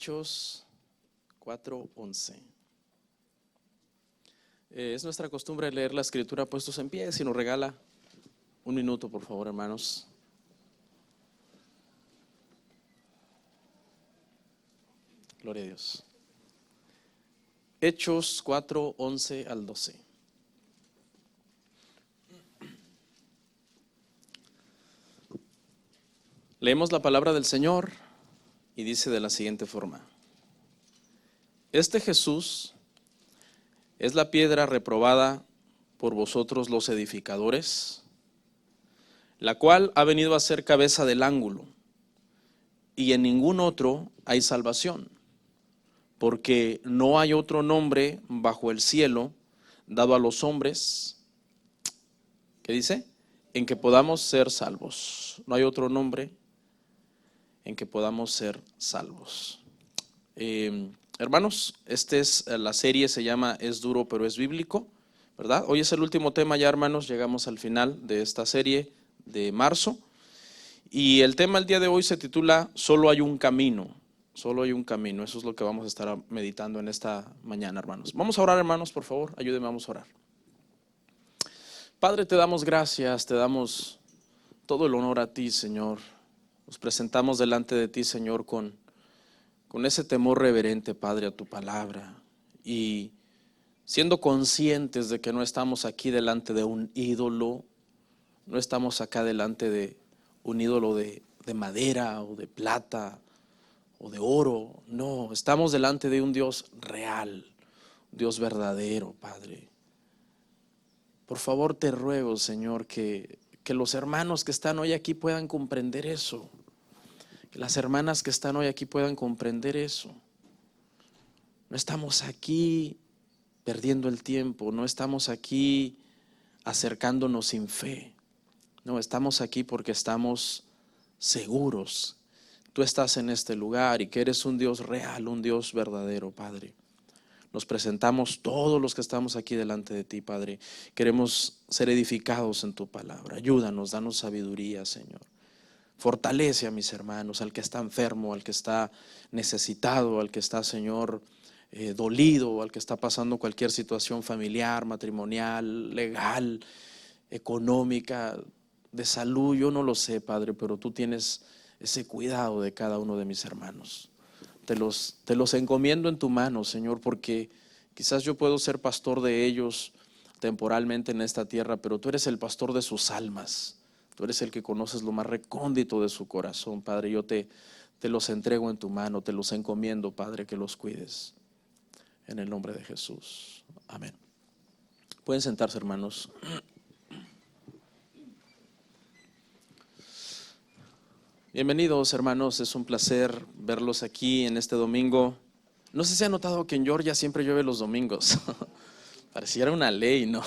Hechos 4:11. Es nuestra costumbre leer la escritura puestos en pie. Si nos regala un minuto, por favor, hermanos. Gloria a Dios. Hechos 4:11 al 12. Leemos la palabra del Señor y dice de la siguiente forma: Este Jesús es la piedra reprobada por vosotros los edificadores, la cual ha venido a ser cabeza del ángulo, y en ningún otro hay salvación, porque no hay otro nombre bajo el cielo dado a los hombres, ¿qué dice? En que podamos ser salvos. No hay otro nombre en que podamos ser salvos. Hermanos, la serie se llama Es duro pero es bíblico, ¿verdad? Hoy es el último tema ya, hermanos, llegamos al final de esta serie de marzo, y el tema el día de hoy se titula Solo hay un camino. Solo hay un camino. Eso es lo que vamos a estar meditando en esta mañana, hermanos. Vamos a orar, hermanos, por favor, ayúdenme, vamos a orar. Padre, te damos gracias, te damos todo el honor a ti, Señor. Nos presentamos delante de ti, Señor, con ese temor reverente, Padre, a tu palabra, y siendo conscientes de que no estamos aquí delante de un ídolo, no estamos acá delante de un ídolo de madera o de plata o de oro. No, estamos delante de un Dios real, un Dios verdadero, Padre. Por favor, te ruego, Señor, que los hermanos que están hoy aquí puedan comprender eso. Que las hermanas que están hoy aquí puedan comprender eso. No estamos aquí perdiendo el tiempo, no estamos aquí acercándonos sin fe. No, estamos aquí porque estamos seguros. Tú estás en este lugar y que eres un Dios real, un Dios verdadero, Padre. Nos presentamos todos los que estamos aquí delante de ti, Padre. Queremos ser edificados en tu palabra. Ayúdanos, danos sabiduría, Señor. Fortalece a mis hermanos, al que está enfermo, al que está necesitado, al que está, Señor, dolido, al que está pasando cualquier situación familiar, matrimonial, legal, económica, de salud. Yo no lo sé, Padre, pero tú tienes ese cuidado de cada uno de mis hermanos. Te los encomiendo en tu mano, Señor, porque quizás yo puedo ser pastor de ellos temporalmente en esta tierra, pero tú eres el pastor de sus almas. Tú eres el que conoces lo más recóndito de su corazón, Padre. Yo te los entrego en tu mano, te los encomiendo, Padre, que los cuides. En el nombre de Jesús. Amén. Pueden sentarse, hermanos. Bienvenidos, hermanos. Es un placer verlos aquí en este domingo. No sé si han notado que en Georgia siempre llueve los domingos. Pareciera una ley, ¿no?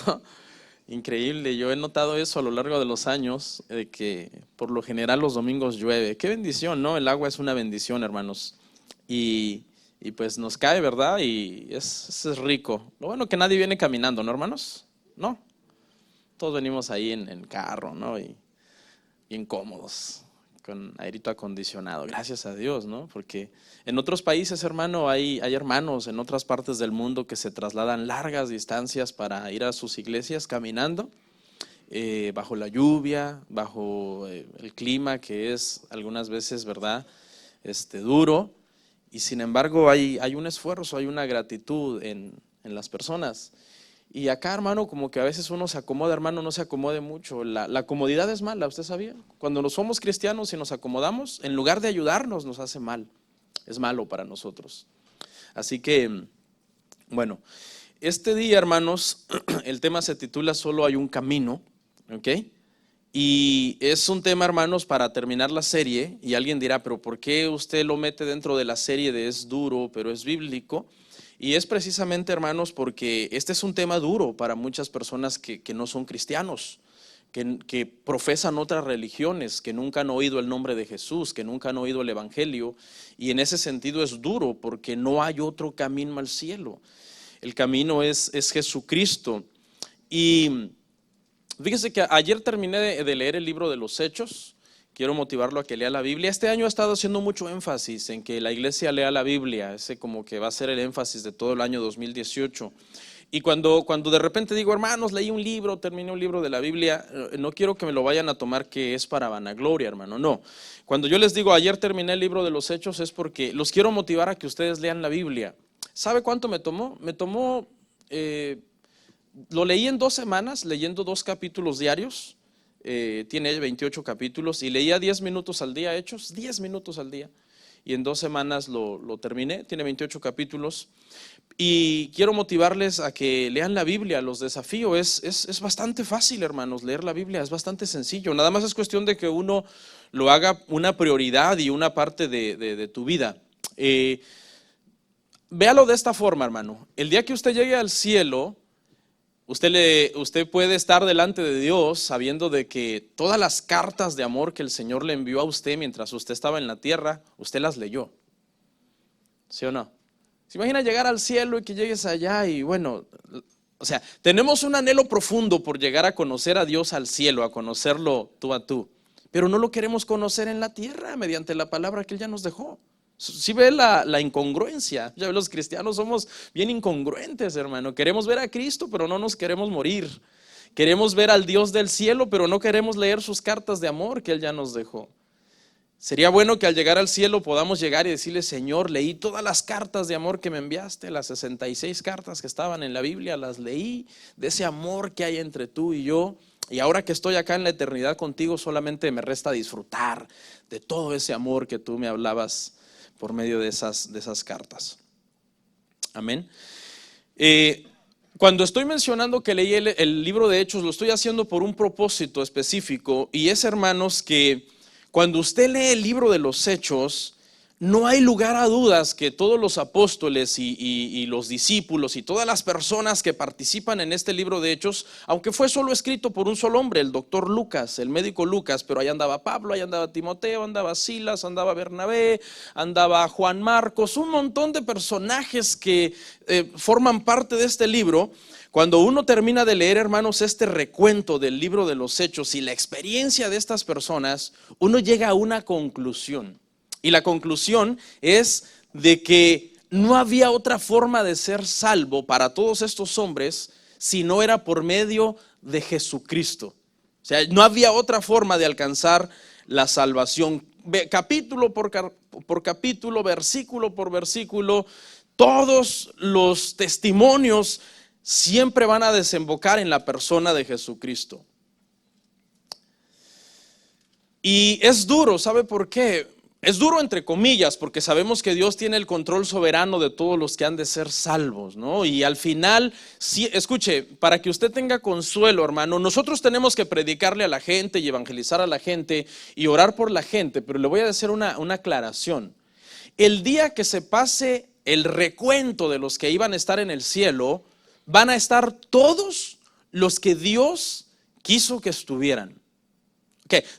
Increíble, yo he notado eso a lo largo de los años, que por lo general los domingos llueve. Qué bendición, ¿no? El agua es una bendición, hermanos, y pues nos cae, ¿verdad? Y es rico. Lo bueno que nadie viene caminando, ¿no, hermanos? No, todos venimos ahí en carro, ¿no? Y bien cómodos, con airito acondicionado, gracias a Dios, ¿no? Porque en otros países, hermano, hay hermanos en otras partes del mundo que se trasladan largas distancias para ir a sus iglesias caminando, bajo la lluvia, bajo el clima que es algunas veces, ¿verdad?, duro, y sin embargo hay un esfuerzo, hay una gratitud en las personas. Y acá, hermano, como que a veces uno se acomoda, hermano, no se acomode mucho. La comodidad es mala, ¿usted sabía? Cuando no somos cristianos y nos acomodamos, en lugar de ayudarnos, nos hace mal. Es malo para nosotros. Así que, bueno, este día, hermanos, el tema se titula Solo hay un camino, ¿ok? Y es un tema, hermanos, para terminar la serie. Y alguien dirá, pero ¿por qué usted lo mete dentro de la serie de Es duro, pero es bíblico? Y es precisamente, hermanos, porque este es un tema duro para muchas personas que no son cristianos, que profesan otras religiones, que nunca han oído el nombre de Jesús, que nunca han oído el evangelio, y en ese sentido es duro porque no hay otro camino al cielo. El camino es Jesucristo. Y fíjese que ayer terminé de leer el libro de los Hechos, quiero motivarlo a que lea la Biblia. Este año he estado haciendo mucho énfasis en que la iglesia lea la Biblia, ese como que va a ser el énfasis de todo el año 2018. Y cuando de repente digo, hermanos, leí un libro, terminé un libro de la Biblia, no quiero que me lo vayan a tomar que es para vanagloria, hermano, no. Cuando yo les digo, ayer terminé el libro de los Hechos, es porque los quiero motivar a que ustedes lean la Biblia. ¿Sabe cuánto me tomó? Lo leí en 2 semanas, leyendo 2 capítulos diarios. Tiene 28 capítulos y leía 10 minutos al día, Hechos, 10 minutos al día. Y en 2 semanas lo terminé, tiene 28 capítulos. Y quiero motivarles a que lean la Biblia, los desafío. Es bastante fácil, hermanos, leer la Biblia, es bastante sencillo. Nada más es cuestión de que uno lo haga una prioridad y una parte de tu vida. Véalo de esta forma, hermano. El día que usted llegue al cielo, usted puede estar delante de Dios sabiendo de que todas las cartas de amor que el Señor le envió a usted mientras usted estaba en la tierra, usted las leyó. ¿Sí o no? ¿Se imagina llegar al cielo y que llegues allá y bueno, o sea, tenemos un anhelo profundo por llegar a conocer a Dios al cielo, a conocerlo tú a tú, pero no lo queremos conocer en la tierra mediante la palabra que Él ya nos dejó. Si ve la incongruencia, ya ve, los cristianos somos bien incongruentes, hermano. Queremos ver a Cristo, pero no nos queremos morir. Queremos ver al Dios del cielo, pero no queremos leer sus cartas de amor que Él ya nos dejó. Sería bueno que al llegar al cielo podamos llegar y decirle, Señor, leí todas las cartas de amor que me enviaste, las 66 cartas que estaban en la Biblia, las leí, de ese amor que hay entre tú y yo. Y ahora que estoy acá en la eternidad contigo, solamente me resta disfrutar de todo ese amor que tú me hablabas por medio de esas cartas. Amén. Cuando estoy mencionando que leí el libro de Hechos, lo estoy haciendo por un propósito específico, y es, hermanos, que cuando usted lee el libro de los Hechos, no hay lugar a dudas que todos los apóstoles y los discípulos y todas las personas que participan en este libro de Hechos, aunque fue solo escrito por un solo hombre, el doctor Lucas, el médico Lucas, pero ahí andaba Pablo, ahí andaba Timoteo, andaba Silas, andaba Bernabé, andaba Juan Marcos, un montón de personajes que forman parte de este libro. Cuando uno termina de leer, hermanos, este recuento del libro de los Hechos y la experiencia de estas personas, uno llega a una conclusión. Y la conclusión es de que no había otra forma de ser salvo para todos estos hombres si no era por medio de Jesucristo. O sea, no había otra forma de alcanzar la salvación. Capítulo por capítulo, versículo por versículo, todos los testimonios siempre van a desembocar en la persona de Jesucristo. Y es duro, ¿sabe por qué? Es duro entre comillas, porque sabemos que Dios tiene el control soberano de todos los que han de ser salvos, ¿no? Y al final, sí, escuche, para que usted tenga consuelo, hermano, nosotros tenemos que predicarle a la gente y evangelizar a la gente y orar por la gente, pero le voy a hacer una aclaración. El día que se pase el recuento de los que iban a estar en el cielo, van a estar todos los que Dios quiso que estuvieran.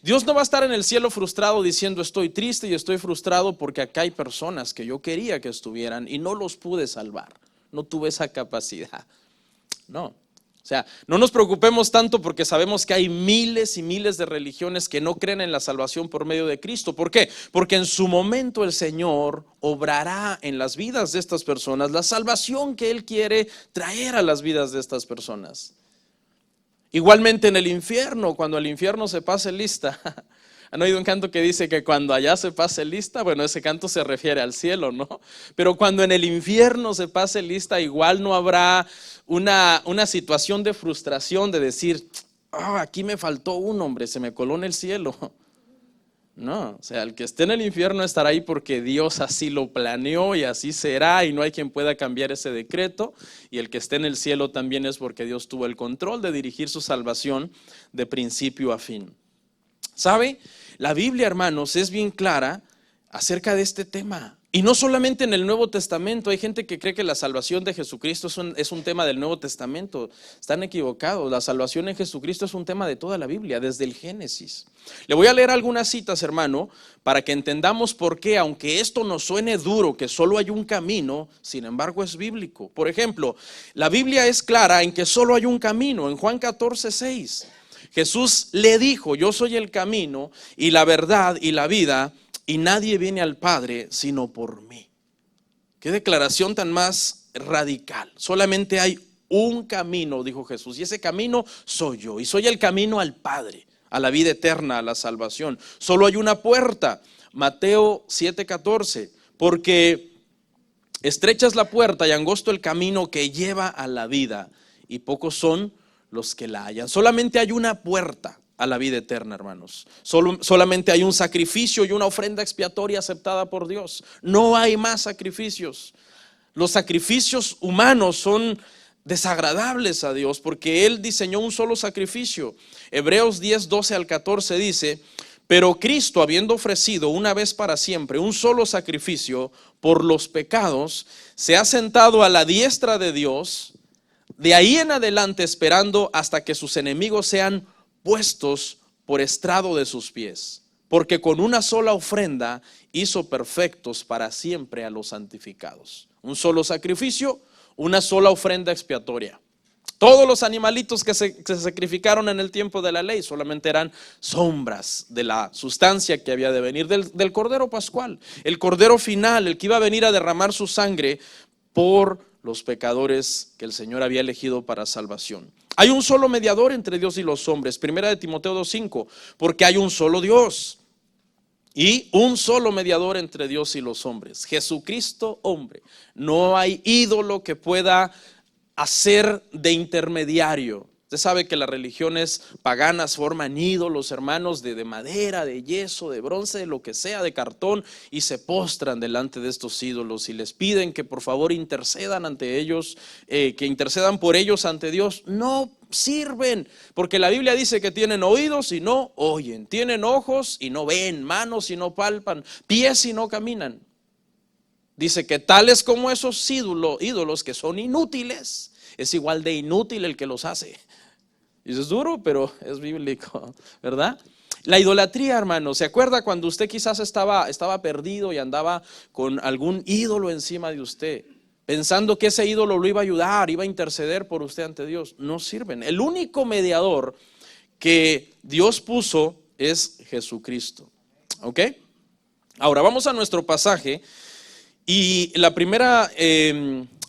Dios no va a estar en el cielo frustrado diciendo estoy triste y estoy frustrado porque acá hay personas que yo quería que estuvieran y no los pude salvar, no tuve esa capacidad. No, o sea, no nos preocupemos tanto porque sabemos que hay miles y miles de religiones que no creen en la salvación por medio de Cristo. ¿Por qué? Porque en su momento el Señor obrará en las vidas de estas personas la salvación que Él quiere traer a las vidas de estas personas. Igualmente en el infierno, cuando el infierno se pase lista. ¿Han oído un canto que dice que cuando allá se pase lista? Bueno, ese canto se refiere al cielo, ¿no? Pero cuando en el infierno se pase lista, igual no habrá una situación de frustración de decir, aquí me faltó un hombre, se me coló en el cielo. No, o sea, el que esté en el infierno estará ahí porque Dios así lo planeó y así será y no hay quien pueda cambiar ese decreto. Y el que esté en el cielo también es porque Dios tuvo el control de dirigir su salvación de principio a fin. ¿Sabe? La Biblia, hermanos, es bien clara acerca de este tema. Y no solamente en el Nuevo Testamento, hay gente que cree que la salvación de Jesucristo es un tema del Nuevo Testamento. Están equivocados, la salvación en Jesucristo es un tema de toda la Biblia, desde el Génesis. Le voy a leer algunas citas, hermano, para que entendamos por qué, aunque esto nos suene duro, que solo hay un camino, sin embargo es bíblico. Por ejemplo, la Biblia es clara en que solo hay un camino, en Juan 14:6. Jesús le dijo: yo soy el camino y la verdad y la vida, y nadie viene al Padre sino por mí. Qué declaración tan más radical. Solamente hay un camino, dijo Jesús, y ese camino soy yo, y soy el camino al Padre, a la vida eterna, a la salvación. Solo hay una puerta, Mateo 7:14, porque estrecha es la puerta y angosto el camino que lleva a la vida, y pocos son los que la hallan. Solamente hay una puerta a la vida eterna, hermanos. Solamente hay un sacrificio y una ofrenda expiatoria aceptada por Dios. No hay más sacrificios. Los sacrificios humanos son desagradables a Dios porque Él diseñó un solo sacrificio. Hebreos 10:12-14 dice: pero Cristo, habiendo ofrecido una vez para siempre un solo sacrificio por los pecados, se ha sentado a la diestra de Dios, de ahí en adelante esperando hasta que sus enemigos sean puestos por estrado de sus pies, porque con una sola ofrenda hizo perfectos para siempre a los santificados. Un solo sacrificio, una sola ofrenda expiatoria. Todos los animalitos que se sacrificaron en el tiempo de la ley solamente eran sombras de la sustancia que había de venir del Cordero Pascual, el Cordero final, el que iba a venir a derramar su sangre por los pecadores que el Señor había elegido para salvación. Hay un solo mediador entre Dios y los hombres, 1 Timoteo 2:5, porque hay un solo Dios y un solo mediador entre Dios y los hombres, Jesucristo hombre. No hay ídolo que pueda hacer de intermediario. Usted sabe que las religiones paganas forman ídolos, hermanos, de madera, de yeso, de bronce, de lo que sea, de cartón, y se postran delante de estos ídolos y les piden que por favor intercedan ante ellos, que intercedan por ellos ante Dios. No sirven, porque la Biblia dice que tienen oídos y no oyen, tienen ojos y no ven, manos y no palpan, pies y no caminan. Dice que tales como esos ídolos que son inútiles, es igual de inútil el que los hace. Y eso es duro, pero es bíblico, ¿verdad? La idolatría, hermano, ¿se acuerda cuando usted quizás estaba perdido y andaba con algún ídolo encima de usted, pensando que ese ídolo lo iba a ayudar, iba a interceder por usted ante Dios? No sirven. El único mediador que Dios puso es Jesucristo. ¿Ok? Ahora vamos a nuestro pasaje. Y la primera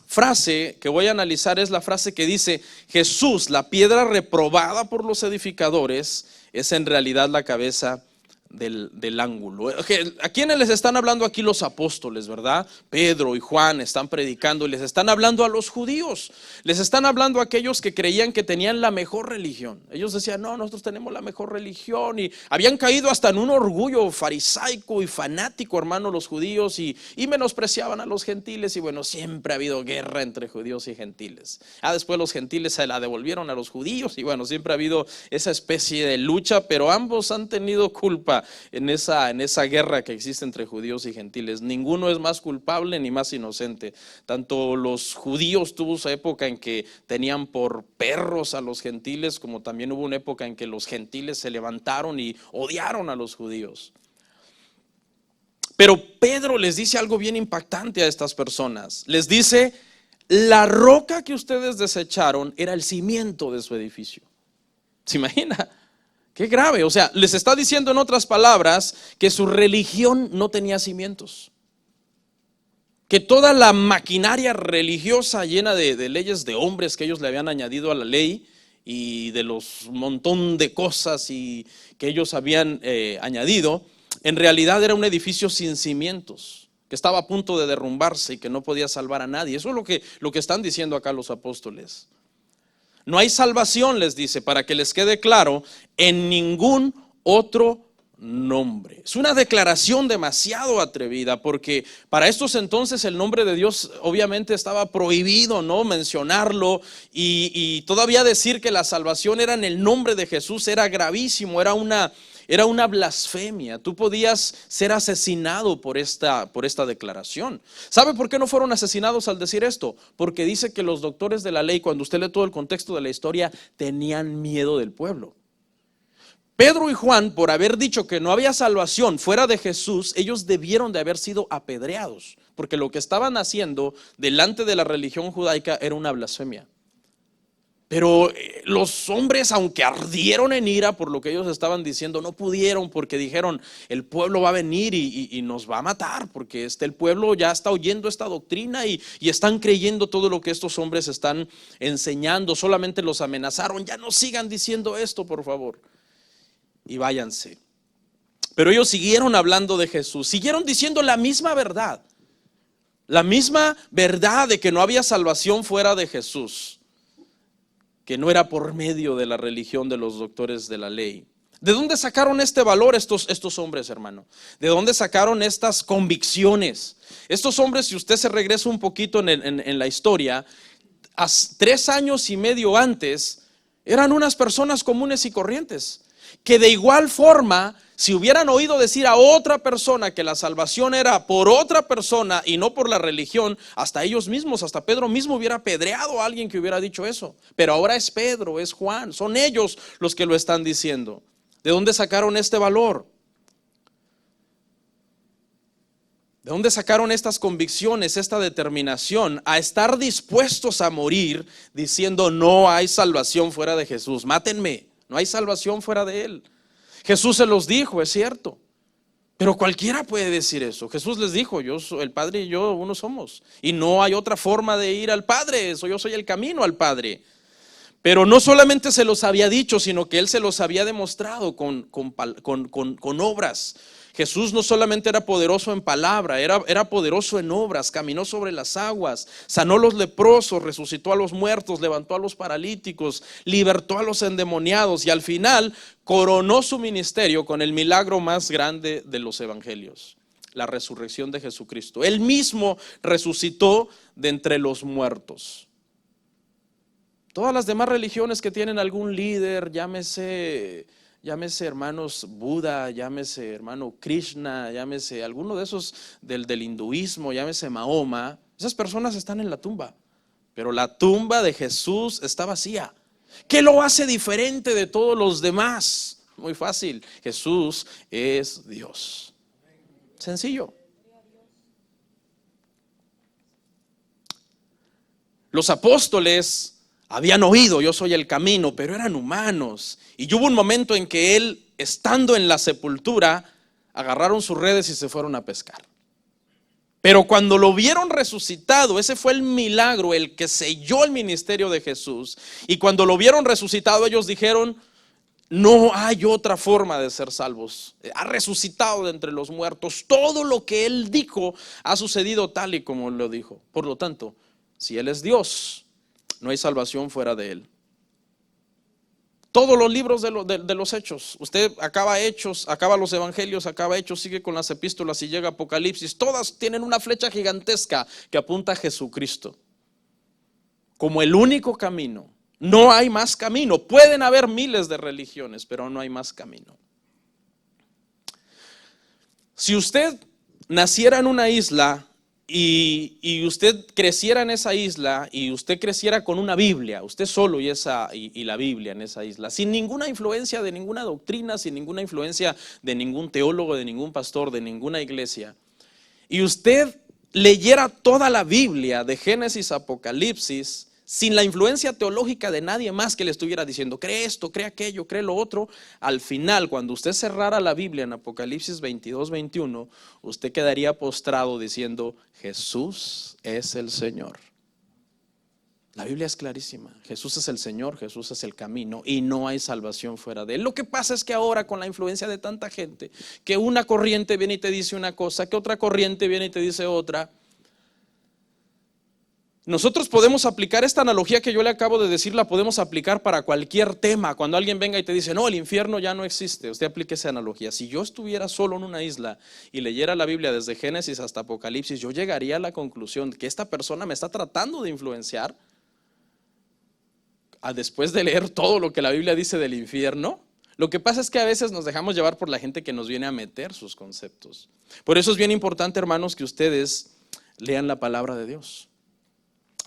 frase que voy a analizar es la frase que dice: Jesús, la piedra reprobada por los edificadores, es en realidad la cabeza del ángulo. ¿A quiénes les están hablando aquí los apóstoles, verdad? Pedro y Juan están predicando y les están hablando a los judíos. Les están hablando a aquellos que creían que tenían la mejor religión. Ellos decían: no, nosotros tenemos la mejor religión, y habían caído hasta en un orgullo farisaico y fanático, hermano, los judíos, y menospreciaban a los gentiles. Y bueno, siempre ha habido guerra entre judíos y gentiles. Después los gentiles se la devolvieron a los judíos, y bueno, siempre ha habido esa especie de lucha, pero ambos han tenido culpa en esa guerra que existe entre judíos y gentiles. Ninguno es más culpable ni más inocente. Tanto los judíos tuvo esa época en que tenían por perros a los gentiles, como también hubo una época en que los gentiles se levantaron y odiaron a los judíos. Pero Pedro les dice algo bien impactante a estas personas. Les dice: la roca que ustedes desecharon era el cimiento de su edificio. ¿Se imagina? Qué grave. O sea, les está diciendo en otras palabras que su religión no tenía cimientos, que toda la maquinaria religiosa llena de leyes de hombres que ellos le habían añadido a la ley, y de los montón de cosas y que ellos habían añadido, en realidad era un edificio sin cimientos, que estaba a punto de derrumbarse y que no podía salvar a nadie. Eso es lo que están diciendo acá los apóstoles. No hay salvación, les dice, para que les quede claro, en ningún otro nombre. Es una declaración demasiado atrevida, porque para estos entonces el nombre de Dios obviamente estaba prohibido, ¿no?, mencionarlo, y todavía decir que la salvación era en el nombre de Jesús era gravísimo, era una blasfemia. Tú podías ser asesinado por esta declaración. ¿Sabe por qué no fueron asesinados al decir esto? Porque dice que los doctores de la ley, cuando usted lee todo el contexto de la historia, tenían miedo del pueblo. Pedro y Juan, por haber dicho que no había salvación fuera de Jesús, ellos debieron de haber sido apedreados, porque lo que estaban haciendo delante de la religión judaica era una blasfemia. Pero los hombres, aunque ardieron en ira por lo que ellos estaban diciendo, no pudieron, porque dijeron, el pueblo va a venir y nos va a matar, porque el pueblo ya está oyendo esta doctrina y están creyendo todo lo que estos hombres están enseñando. Solamente los amenazaron, ya no sigan diciendo esto, por favor, y váyanse. Pero ellos siguieron hablando de Jesús, siguieron diciendo la misma verdad de que no había salvación fuera de Jesús, que no era por medio de la religión de los doctores de la ley. ¿De dónde sacaron este valor estos hombres, hermano? ¿De dónde sacaron estas convicciones? Estos hombres, si usted se regresa un poquito en la historia, 3 años y medio antes, eran unas personas comunes y corrientes, que de igual forma, si hubieran oído decir a otra persona que la salvación era por otra persona y no por la religión, hasta ellos mismos, hasta Pedro mismo hubiera apedreado a alguien que hubiera dicho eso. Pero ahora es Pedro, es Juan, son ellos los que lo están diciendo. ¿De dónde sacaron este valor? ¿De dónde sacaron estas convicciones, esta determinación a estar dispuestos a morir diciendo no hay salvación fuera de Jesús? Mátenme, no hay salvación fuera de Él. Jesús se los dijo, es cierto, pero cualquiera puede decir eso. Jesús les dijo, el Padre y yo uno somos, y no hay otra forma de ir al Padre, yo soy el camino al Padre. Pero no solamente se los había dicho, sino que Él se los había demostrado con obras. Jesús no solamente era poderoso en palabra, era poderoso en obras. Caminó sobre las aguas, sanó a los leprosos, resucitó a los muertos, levantó a los paralíticos, libertó a los endemoniados y al final coronó su ministerio con el milagro más grande de los evangelios, la resurrección de Jesucristo. Él mismo resucitó de entre los muertos. Todas las demás religiones que tienen algún líder, llámese hermanos Buda, llámese hermano Krishna, llámese alguno de esos del hinduismo, llámese Mahoma, esas personas están en la tumba, pero la tumba de Jesús está vacía. ¿Qué lo hace diferente de todos los demás? Muy fácil, Jesús es Dios. Sencillo. Los apóstoles habían oído, yo soy el camino, pero eran humanos. Y hubo un momento en que Él, estando en la sepultura, agarraron sus redes y se fueron a pescar. Pero cuando lo vieron resucitado, ese fue el milagro, el que selló el ministerio de Jesús. Y cuando lo vieron resucitado, ellos dijeron, no hay otra forma de ser salvos. Ha resucitado de entre los muertos. Todo lo que Él dijo ha sucedido tal y como lo dijo. Por lo tanto, si Él es Dios, no hay salvación fuera de Él. Todos los libros de los Hechos, usted acaba Hechos, acaba los Evangelios, acaba Hechos, sigue con las epístolas y llega a Apocalipsis, todas tienen una flecha gigantesca que apunta a Jesucristo como el único camino. No hay más camino. Pueden haber miles de religiones, pero no hay más camino. Si usted naciera en una isla y usted creciera en esa isla y usted creciera con una Biblia, usted solo y la Biblia en esa isla, sin ninguna influencia de ninguna doctrina, sin ninguna influencia de ningún teólogo, de ningún pastor, de ninguna iglesia, y usted leyera toda la Biblia de Génesis a Apocalipsis, sin la influencia teológica de nadie más que le estuviera diciendo, cree esto, cree aquello, cree lo otro, al final, cuando usted cerrara la Biblia en Apocalipsis 22, 21, usted quedaría postrado diciendo, Jesús es el Señor. La Biblia es clarísima, Jesús es el Señor, Jesús es el camino y no hay salvación fuera de Él. Lo que pasa es que ahora con la influencia de tanta gente, que una corriente viene y te dice una cosa, que otra corriente viene y te dice otra, nosotros podemos aplicar esta analogía que yo le acabo de decir, la podemos aplicar para cualquier tema. Cuando alguien venga y te dice, no, el infierno ya no existe, usted aplique esa analogía. Si yo estuviera solo en una isla y leyera la Biblia desde Génesis hasta Apocalipsis, yo llegaría a la conclusión que esta persona me está tratando de influenciar después de leer todo lo que la Biblia dice del infierno. Lo que pasa es que a veces nos dejamos llevar por la gente que nos viene a meter sus conceptos. Por eso es bien importante, hermanos, que ustedes lean la palabra de Dios.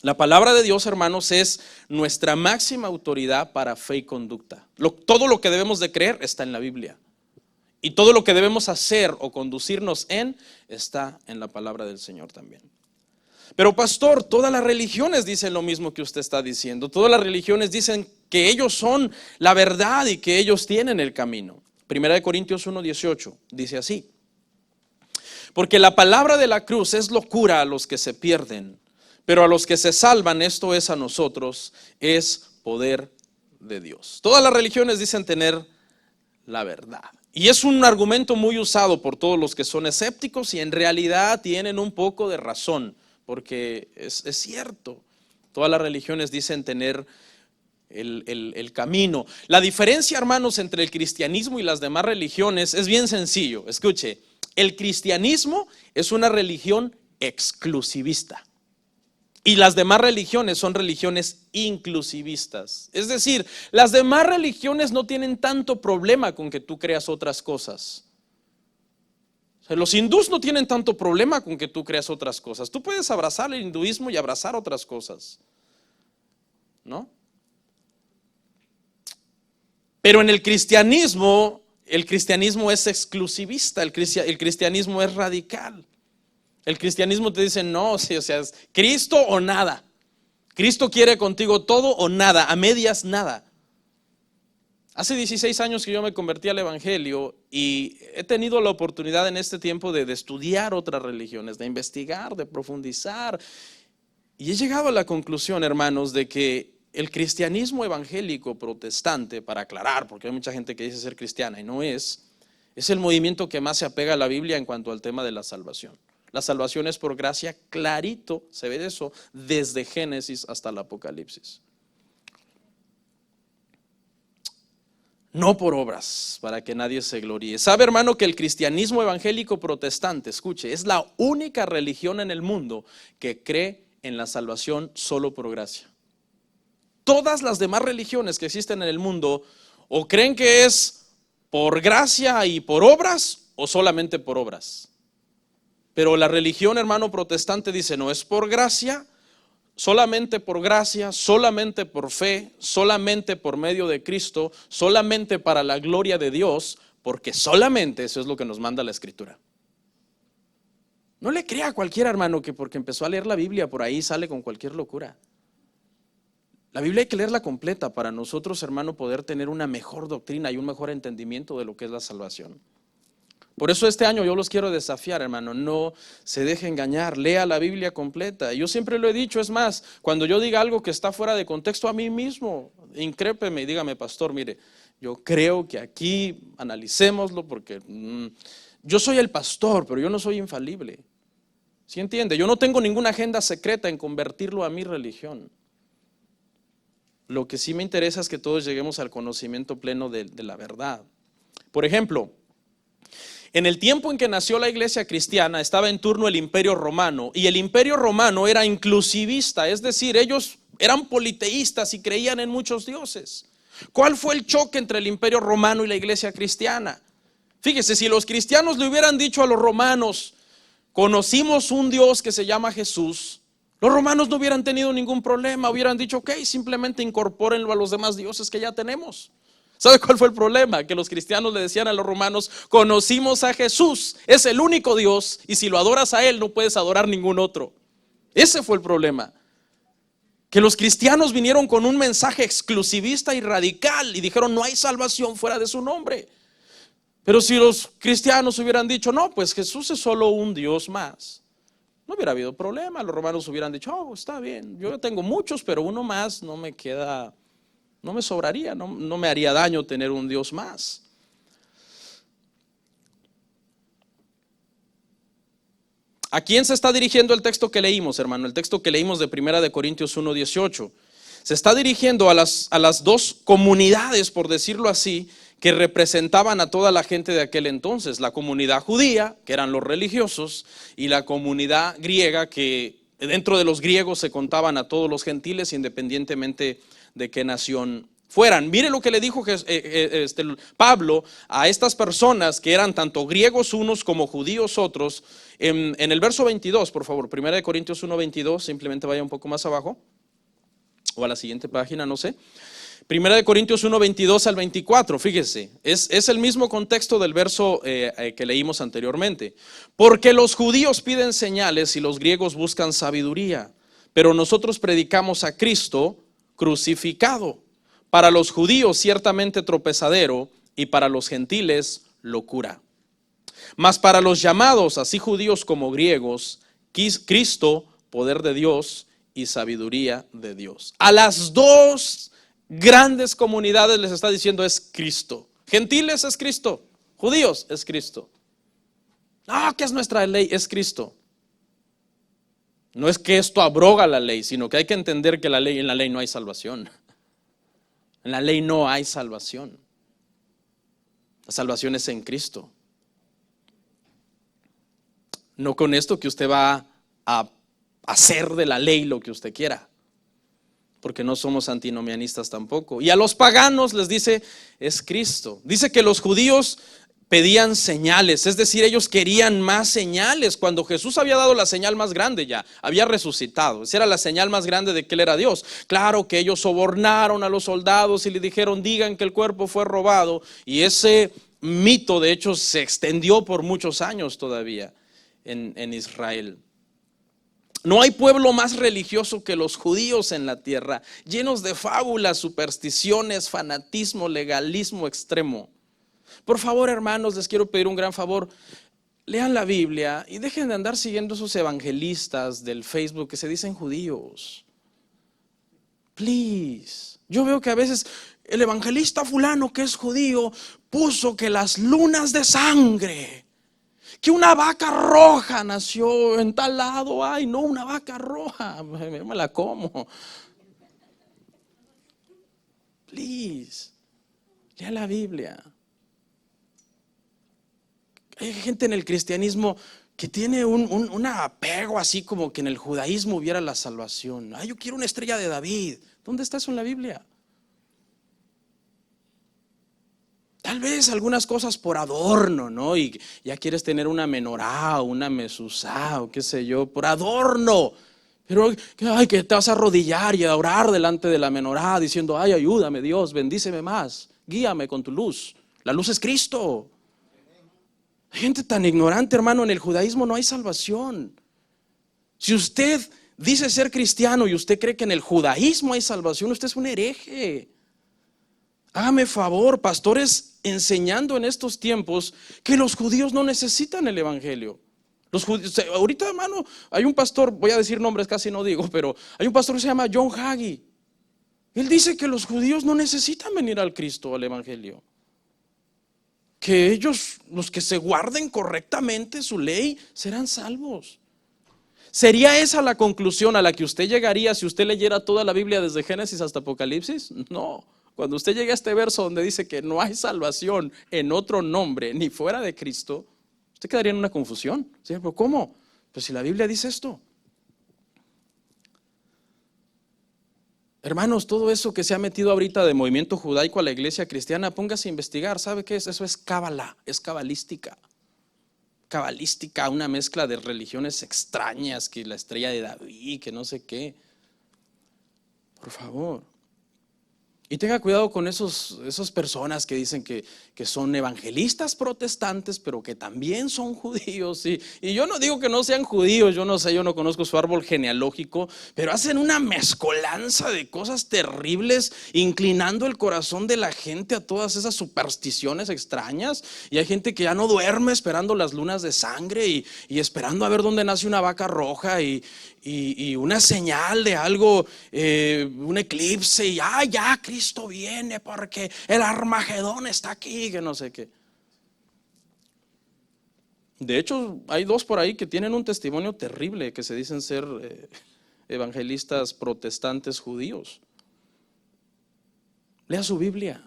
La palabra de Dios, hermanos, es nuestra máxima autoridad para fe y conducta. Todo lo que debemos de creer está en la Biblia. Y todo lo que debemos hacer o conducirnos en está en la palabra del Señor también. Pero pastor, todas las religiones dicen lo mismo que usted está diciendo. Todas las religiones dicen que ellos son la verdad y que ellos tienen el camino. Primera de Corintios 1:18 dice así: porque la palabra de la cruz es locura a los que se pierden, pero a los que se salvan, esto es a nosotros, es poder de Dios. Todas las religiones dicen tener la verdad. Y es un argumento muy usado por todos los que son escépticos y en realidad tienen un poco de razón, porque es cierto. Todas las religiones dicen tener el camino. La diferencia, hermanos, entre el cristianismo y las demás religiones es bien sencillo. Escuche, el cristianismo es una religión exclusivista. Y las demás religiones son religiones inclusivistas. Es decir, las demás religiones no tienen tanto problema con que tú creas otras cosas. O sea, los hindús no tienen tanto problema con que tú creas otras cosas. Tú puedes abrazar el hinduismo y abrazar otras cosas, ¿no? Pero en el cristianismo es exclusivista, el cristianismo es radical. El cristianismo te dice no, sí, o sea, es Cristo o nada. Cristo quiere contigo todo o nada, a medias nada. Hace 16 años que yo me convertí al evangelio y he tenido la oportunidad en este tiempo de estudiar otras religiones, de investigar, de profundizar. Y he llegado a la conclusión, hermanos, de que el cristianismo evangélico protestante, para aclarar, porque hay mucha gente que dice ser cristiana y no es el movimiento que más se apega a la Biblia en cuanto al tema de la salvación. La salvación es por gracia, clarito, se ve eso desde Génesis hasta el Apocalipsis. No por obras, para que nadie se gloríe. ¿Sabe, hermano, que el cristianismo evangélico protestante, escuche, es la única religión en el mundo que cree en la salvación solo por gracia? Todas las demás religiones que existen en el mundo o creen que es por gracia y por obras o solamente por obras. Pero la religión, hermano, protestante dice no, es por gracia, solamente por gracia, solamente por fe, solamente por medio de Cristo, solamente para la gloria de Dios, porque solamente eso es lo que nos manda la Escritura. No le crea a cualquier hermano que porque empezó a leer la Biblia por ahí sale con cualquier locura. La Biblia hay que leerla completa para nosotros, hermano, poder tener una mejor doctrina y un mejor entendimiento de lo que es la salvación. Por eso este año yo los quiero desafiar, hermano, no se deje engañar, lea la Biblia completa. Yo siempre lo he dicho, es más, cuando yo diga algo que está fuera de contexto a mí mismo, incrépeme y dígame, pastor, mire, yo creo que aquí analicémoslo porque yo soy el pastor, pero yo no soy infalible. ¿Sí entiende? Yo no tengo ninguna agenda secreta en convertirlo a mi religión. Lo que sí me interesa es que todos lleguemos al conocimiento pleno de la verdad. Por ejemplo, en el tiempo en que nació la iglesia cristiana estaba en turno el Imperio Romano y el Imperio Romano era inclusivista, es decir, ellos eran politeístas y creían en muchos dioses. ¿Cuál fue el choque entre el Imperio Romano y la iglesia cristiana? Fíjese, si los cristianos le hubieran dicho a los romanos, conocimos un Dios que se llama Jesús, los romanos no hubieran tenido ningún problema, hubieran dicho, ok, simplemente incorpórenlo a los demás dioses que ya tenemos. ¿Sabe cuál fue el problema? Que los cristianos le decían a los romanos, conocimos a Jesús, es el único Dios y si lo adoras a Él no puedes adorar ningún otro. Ese fue el problema. Que los cristianos vinieron con un mensaje exclusivista y radical y dijeron no hay salvación fuera de su nombre. Pero si los cristianos hubieran dicho no, pues Jesús es solo un Dios más, no hubiera habido problema. Los romanos hubieran dicho, oh, está bien, yo tengo muchos, pero uno más no me queda. No me sobraría, no me haría daño tener un Dios más. ¿A quién se está dirigiendo el texto que leímos, hermano? El texto que leímos de Primera de Corintios 1:18. Se está dirigiendo a las dos comunidades, por decirlo así, que representaban a toda la gente de aquel entonces. La comunidad judía, que eran los religiosos, y la comunidad griega, que dentro de los griegos se contaban a todos los gentiles, independientemente de qué nación fueran. Mire lo que le dijo Pablo a estas personas que eran tanto griegos unos como judíos otros, en el verso 22, por favor, 1 Corintios 1:22, simplemente vaya un poco más abajo, o a la siguiente página, no sé. Primera de Corintios 1, 22 al 24, fíjese, es el mismo contexto del verso que leímos anteriormente. Porque los judíos piden señales y los griegos buscan sabiduría, pero nosotros predicamos a Cristo crucificado. Para los judíos ciertamente tropezadero y para los gentiles locura. Mas para los llamados, así judíos como griegos, Cristo, poder de Dios y sabiduría de Dios. A las dos grandes comunidades les está diciendo es Cristo. Gentiles es Cristo, judíos es Cristo. No, ¿qué es nuestra ley? Es Cristo. No es que esto abroga la ley, sino que hay que entender que en la ley no hay salvación. En la ley no hay salvación. La salvación es en Cristo. No con esto que usted va a hacer de la ley lo que usted quiera, porque no somos antinomianistas tampoco. Y a los paganos les dice, es Cristo. Dice que los judíos pedían señales, es decir, ellos querían más señales, cuando Jesús había dado la señal más grande ya, había resucitado. Esa era la señal más grande de que Él era Dios. Claro que ellos sobornaron a los soldados y le dijeron, digan que el cuerpo fue robado. Y ese mito, de hecho, se extendió por muchos años todavía en Israel. No hay pueblo más religioso que los judíos en la tierra, llenos de fábulas, supersticiones, fanatismo, legalismo extremo. Por favor, hermanos, les quiero pedir un gran favor. Lean la Biblia y dejen de andar siguiendo esos evangelistas del Facebook que se dicen judíos. Please. Yo veo que a veces el evangelista fulano que es judío puso que las lunas de sangre, que una vaca roja nació en tal lado. Ay, no, una vaca roja, me la como. Please, lea la Biblia. Hay gente en el cristianismo que tiene un apego así como que en el judaísmo hubiera la salvación. Ay, yo quiero una estrella de David. ¿Dónde está eso en la Biblia? Tal vez algunas cosas por adorno, ¿no? Y ya quieres tener una menorá o una mesuzá o qué sé yo, por adorno. Pero ay, que te vas a arrodillar y a orar delante de la menorá diciendo, ay, ayúdame Dios, bendíceme más, guíame con tu luz. La luz es Cristo. Hay gente tan ignorante, hermano, en el judaísmo no hay salvación. Si usted dice ser cristiano y usted cree que en el judaísmo hay salvación, usted es un hereje. Hágame favor, pastores enseñando en estos tiempos que los judíos no necesitan el evangelio. Los judíos, ahorita, hermano, hay un pastor, voy a decir nombres, casi no digo, pero hay un pastor que se llama John Hagee. Él dice que los judíos no necesitan venir al Cristo, al evangelio. Que ellos, los que se guarden correctamente su ley, serán salvos. ¿Sería esa la conclusión a la que usted llegaría si usted leyera toda la Biblia desde Génesis hasta Apocalipsis? No. Cuando usted llegue a este verso donde dice que no hay salvación en otro nombre ni fuera de Cristo, usted quedaría en una confusión. ¿Sí? ¿Pero cómo? Pues si la Biblia dice esto. Hermanos, todo eso que se ha metido ahorita de movimiento judaico a la iglesia cristiana, póngase a investigar. ¿Sabe qué es? Eso es cábala, es cabalística. Cabalística, una mezcla de religiones extrañas, que la estrella de David, que no sé qué. Por favor. Y tenga cuidado con esas personas que dicen que son evangelistas protestantes, pero que también son judíos. Y yo no digo que no sean judíos, yo no sé, yo no conozco su árbol genealógico, pero hacen una mezcolanza de cosas terribles, inclinando el corazón de la gente a todas esas supersticiones extrañas. Y hay gente que ya no duerme esperando las lunas de sangre y esperando a ver dónde nace una vaca roja y una señal de algo, un eclipse, y ya Cristo viene porque el Armagedón está aquí, que no sé qué. De hecho, hay dos por ahí que tienen un testimonio terrible, que se dicen ser evangelistas protestantes judíos. Lea su Biblia.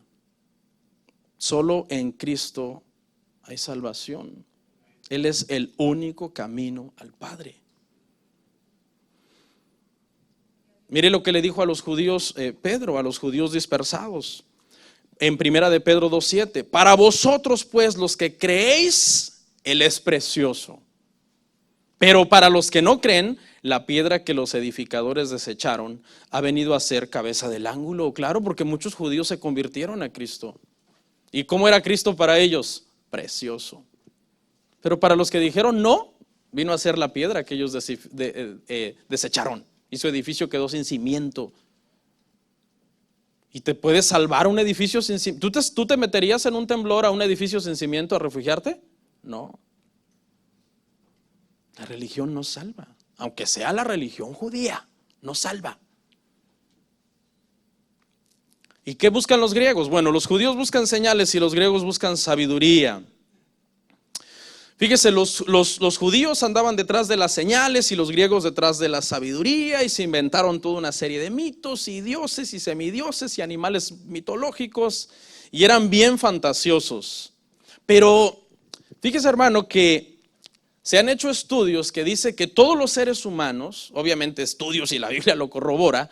Solo en Cristo hay salvación. Él es el único camino al Padre. Mire lo que le dijo a los judíos Pedro, a los judíos dispersados, en primera de Pedro 2:7. Para vosotros pues los que creéis, Él es precioso. Pero para los que no creen, la piedra que los edificadores desecharon ha venido a ser cabeza del ángulo. Claro, porque muchos judíos se convirtieron a Cristo. ¿Y cómo era Cristo para ellos? Precioso. Pero para los que dijeron no, vino a ser la piedra que ellos desecharon. Y su edificio quedó sin cimiento. ¿Y te puedes salvar un edificio sin cimiento? ¿Tú te meterías en un temblor a un edificio sin cimiento a refugiarte? No. La religión no salva. Aunque sea la religión judía, no salva. ¿Y qué buscan los griegos? Bueno, los judíos buscan señales y los griegos buscan sabiduría. Fíjese, los judíos andaban detrás de las señales y los griegos detrás de la sabiduría, y se inventaron toda una serie de mitos y dioses y semidioses y animales mitológicos, y eran bien fantasiosos. Pero fíjese, hermano, que se han hecho estudios que dicen que todos los seres humanos, obviamente estudios y la Biblia lo corrobora,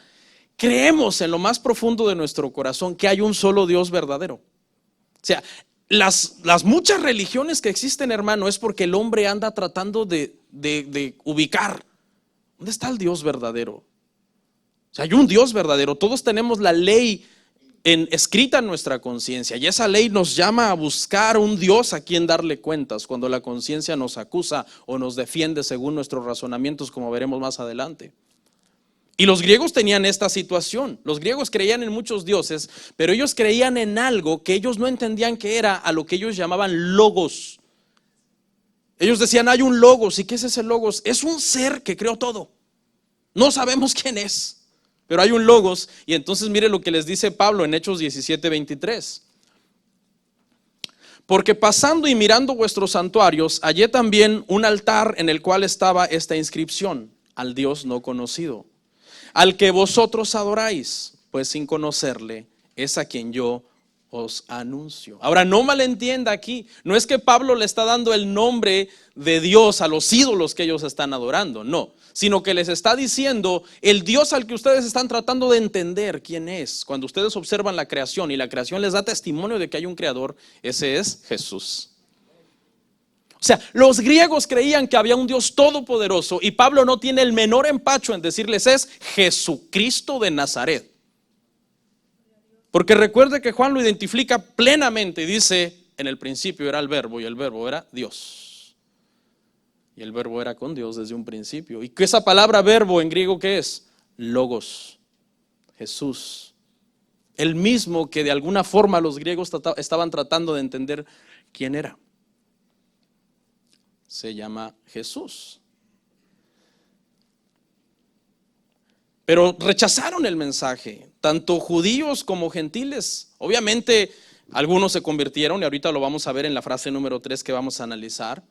creemos en lo más profundo de nuestro corazón que hay un solo Dios verdadero. O sea, las muchas religiones que existen, hermano, es porque el hombre anda tratando de ubicar ¿dónde está el Dios verdadero? O sea, hay un Dios verdadero. Todos tenemos la ley escrita en nuestra conciencia, y esa ley nos llama a buscar un Dios a quien darle cuentas cuando la conciencia nos acusa o nos defiende según nuestros razonamientos, como veremos más adelante. Y los griegos tenían esta situación. Los griegos creían en muchos dioses, pero ellos creían en algo que ellos no entendían que era a lo que ellos llamaban logos. Ellos decían, hay un logos. ¿Y qué es ese logos? Es un ser que creó todo. No sabemos quién es, pero hay un logos. Y entonces mire lo que les dice Pablo en Hechos 17:23. Porque pasando y mirando vuestros santuarios, hallé también un altar en el cual estaba esta inscripción: al Dios no conocido, al que vosotros adoráis, pues sin conocerle, es a quien yo os anuncio. Ahora, no malentienda aquí, no es que Pablo le está dando el nombre de Dios a los ídolos que ellos están adorando, no, sino que les está diciendo el Dios al que ustedes están tratando de entender quién es. Cuando ustedes observan la creación y la creación les da testimonio de que hay un creador, ese es Jesús. O sea, los griegos creían que había un Dios todopoderoso, y Pablo no tiene el menor empacho en decirles es Jesucristo de Nazaret. Porque recuerde que Juan lo identifica plenamente y dice, en el principio era el verbo y el verbo era Dios. Y el verbo era con Dios desde un principio. ¿Y que esa palabra verbo en griego qué es? Logos, Jesús. El mismo que de alguna forma los griegos estaban tratando de entender quién era. Se llama Jesús. Pero rechazaron el mensaje, tanto judíos como gentiles. Obviamente algunos se convirtieron, y ahorita lo vamos a ver en la frase número 3 que vamos a analizar.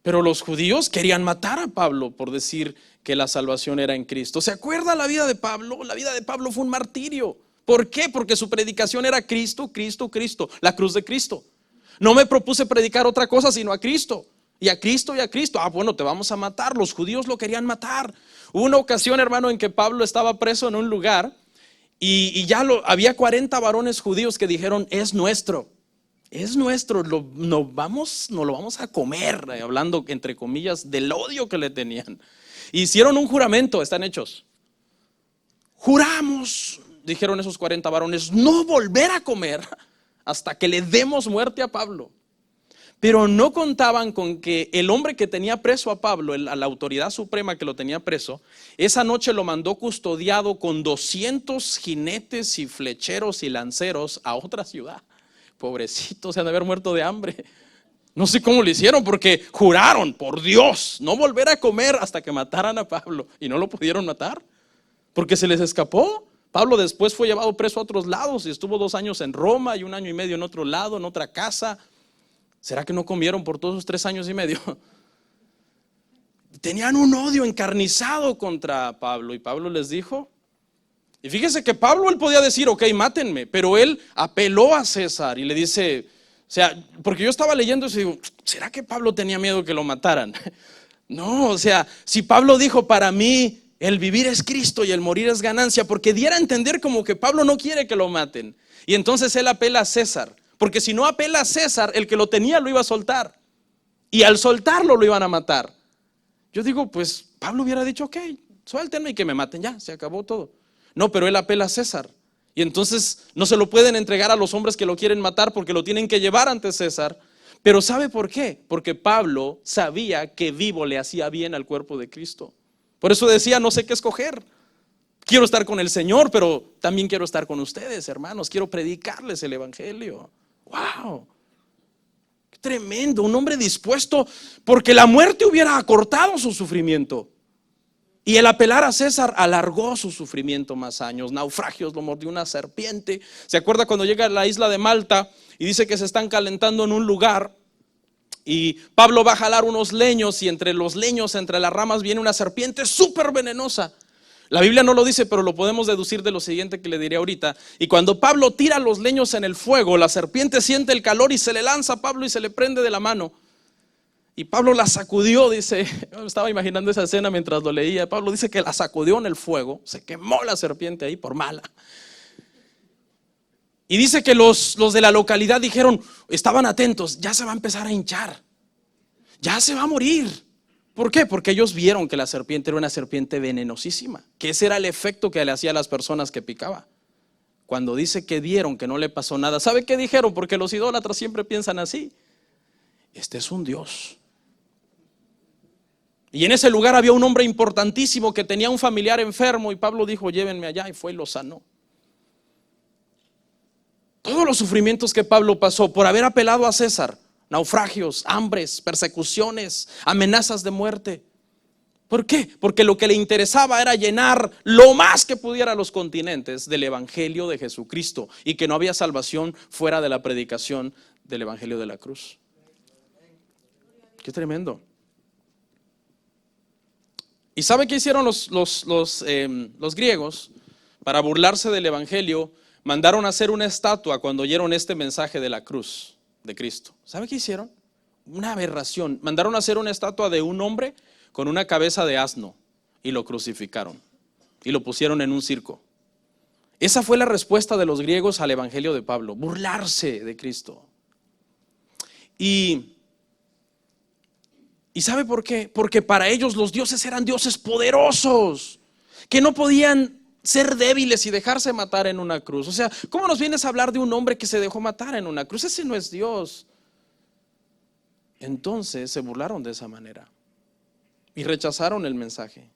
Pero los judíos querían matar a Pablo por decir que la salvación era en Cristo. ¿Se acuerda la vida de Pablo? La vida de Pablo fue un martirio. ¿Por qué? Porque su predicación era Cristo, Cristo, Cristo, la cruz de Cristo. No me propuse predicar otra cosa sino a Cristo. Y a Cristo y a Cristo. Bueno, te vamos a matar. Los judíos lo querían matar. Hubo una ocasión, hermano, en que Pablo estaba preso en un lugar y ya había 40 varones judíos que dijeron, es nuestro, nos lo vamos a comer, hablando entre comillas del odio que le tenían. Hicieron un juramento, están hechos. Juramos, dijeron esos 40 varones, no volver a comer hasta que le demos muerte a Pablo. Pero no contaban con que el hombre que tenía preso a Pablo, a la autoridad suprema que lo tenía preso, esa noche lo mandó custodiado con 200 jinetes y flecheros y lanceros a otra ciudad. Pobrecitos, se han de haber muerto de hambre. No sé cómo lo hicieron, porque juraron por Dios no volver a comer hasta que mataran a Pablo, y no lo pudieron matar porque se les escapó. Pablo después fue llevado preso a otros lados y estuvo 2 años en Roma y 1 año y medio en otro lado, en otra casa. ¿Será que no comieron por todos esos 3 años y medio? Tenían un odio encarnizado contra Pablo, y Pablo les dijo, y fíjese que Pablo, él podía decir, ok, mátenme, pero él apeló a César y le dice, o sea, porque yo estaba leyendo eso y digo, ¿será que Pablo tenía miedo que lo mataran? No, o sea, si Pablo dijo, para mí el vivir es Cristo y el morir es ganancia, porque diera a entender como que Pablo no quiere que lo maten, y entonces él apela a César. Porque si no apela a César, el que lo tenía lo iba a soltar. Y al soltarlo lo iban a matar. Yo digo, pues Pablo hubiera dicho, ok, suéltenme y que me maten, ya, se acabó todo. No, pero él apela a César. Y entonces no se lo pueden entregar a los hombres que lo quieren matar porque lo tienen que llevar ante César. Pero ¿sabe por qué? Porque Pablo sabía que vivo le hacía bien al cuerpo de Cristo. Por eso decía, no sé qué escoger. Quiero estar con el Señor, pero también quiero estar con ustedes, hermanos. Quiero predicarles el evangelio. ¡Wow! ¡Qué tremendo! Un hombre dispuesto, porque la muerte hubiera acortado su sufrimiento. Y el apelar a César alargó su sufrimiento más años. Naufragios, lo mordió una serpiente. ¿Se acuerda cuando llega a la isla de Malta y dice que se están calentando en un lugar? Y Pablo va a jalar unos leños y entre los leños, entre las ramas, viene una serpiente súper venenosa. La Biblia no lo dice, pero lo podemos deducir de lo siguiente que le diré ahorita. Y cuando Pablo tira los leños en el fuego, la serpiente siente el calor y se le lanza a Pablo y se le prende de la mano. Y Pablo la sacudió, dice, yo estaba imaginando esa escena mientras lo leía. Pablo dice que la sacudió en el fuego, se quemó la serpiente ahí por mala. Y dice que los de la localidad dijeron, estaban atentos, ya se va a empezar a hinchar, ya se va a morir. ¿Por qué? Porque ellos vieron que la serpiente era una serpiente venenosísima, que ese era el efecto que le hacía a las personas que picaba. Cuando dice que vieron que no le pasó nada, ¿sabe qué dijeron? Porque los idólatras siempre piensan así. Este es un Dios. Y en ese lugar había un hombre importantísimo que tenía un familiar enfermo y Pablo dijo, llévenme allá, y fue y lo sanó. Todos los sufrimientos que Pablo pasó por haber apelado a César, naufragios, hambres, persecuciones, amenazas de muerte. ¿Por qué? Porque lo que le interesaba era llenar lo más que pudiera los continentes del evangelio de Jesucristo y que no había salvación fuera de la predicación del evangelio de la cruz. Qué tremendo. ¿Y sabe qué hicieron los griegos? Para burlarse del evangelio, mandaron a hacer una estatua cuando oyeron este mensaje de la cruz de Cristo. ¿Sabe qué hicieron? Una aberración. Mandaron a hacer una estatua de un hombre con una cabeza de asno y lo crucificaron y lo pusieron en un circo. Esa fue la respuesta de los griegos al evangelio de Pablo, burlarse de Cristo. ¿Y sabe por qué? Porque para ellos los dioses eran dioses poderosos, que no podían ser débiles y dejarse matar en una cruz. O sea, ¿cómo nos vienes a hablar de un hombre que se dejó matar en una cruz? Ese no es Dios. Entonces se burlaron de esa manera y rechazaron el mensaje.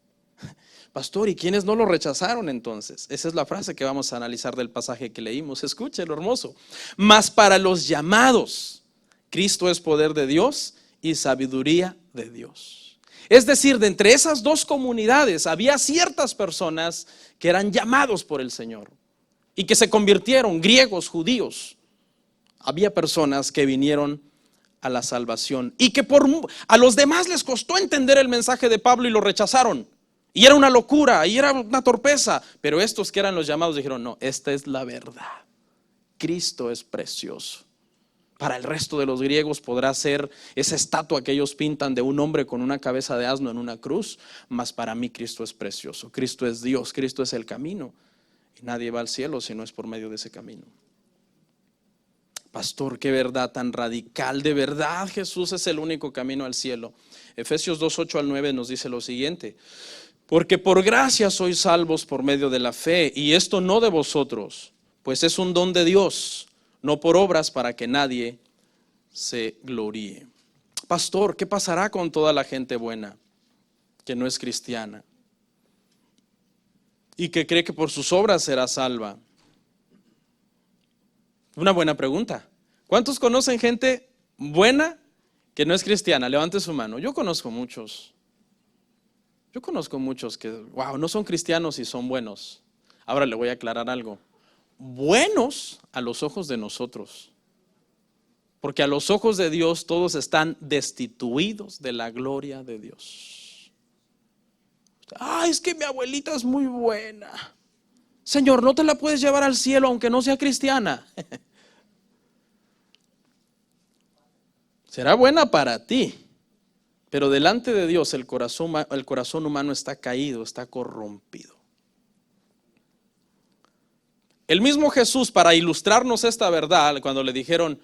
Pastor, ¿y quiénes no lo rechazaron entonces? Esa es la frase que vamos a analizar del pasaje que leímos. Escuche lo hermoso. Mas para los llamados, Cristo es poder de Dios y sabiduría de Dios. Es decir, de entre esas dos comunidades había ciertas personas que eran llamados por el Señor y que se convirtieron, griegos, judíos. Había personas que vinieron a la salvación y que a los demás les costó entender el mensaje de Pablo y lo rechazaron. Y era una locura, y era una torpeza. Pero estos que eran los llamados dijeron, no, esta es la verdad. Cristo es precioso. Para el resto de los griegos podrá ser esa estatua que ellos pintan de un hombre con una cabeza de asno en una cruz, mas para mí Cristo es precioso. Cristo es Dios, Cristo es el camino. Y nadie va al cielo si no es por medio de ese camino. Pastor, qué verdad tan radical. De verdad Jesús es el único camino al cielo. Efesios 2:8-9 nos dice lo siguiente: porque por gracia sois salvos por medio de la fe, y esto no de vosotros, pues es un don de Dios, no por obras, para que nadie se gloríe. Pastor, ¿qué pasará con toda la gente buena que no es cristiana y que cree que por sus obras será salva? Una buena pregunta. ¿Cuántos conocen gente buena que no es cristiana? Levante su mano. Yo conozco muchos que, wow, no son cristianos y son buenos. Ahora le voy a aclarar algo. Buenos a los ojos de nosotros, porque a los ojos de Dios todos están destituidos de la gloria de Dios. Es que mi abuelita es muy buena. Señor, no te la puedes llevar al cielo aunque no sea cristiana. Será buena para ti, pero delante de Dios el corazón humano está caído, está corrompido. El mismo Jesús, para ilustrarnos esta verdad, cuando le dijeron,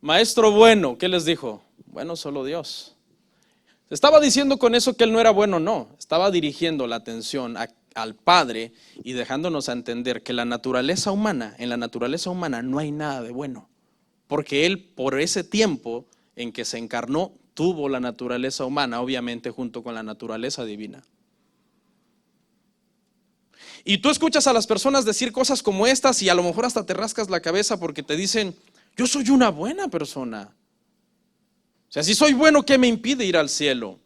maestro bueno, ¿qué les dijo? Bueno, solo Dios. Estaba diciendo con eso que él no era bueno, no. Estaba dirigiendo la atención al Padre y dejándonos a entender que en la naturaleza humana no hay nada de bueno. Porque él, por ese tiempo en que se encarnó, tuvo la naturaleza humana, obviamente junto con la naturaleza divina. Y tú escuchas a las personas decir cosas como estas y a lo mejor hasta te rascas la cabeza porque te dicen, yo soy una buena persona. O sea, si soy bueno, ¿qué me impide ir al cielo?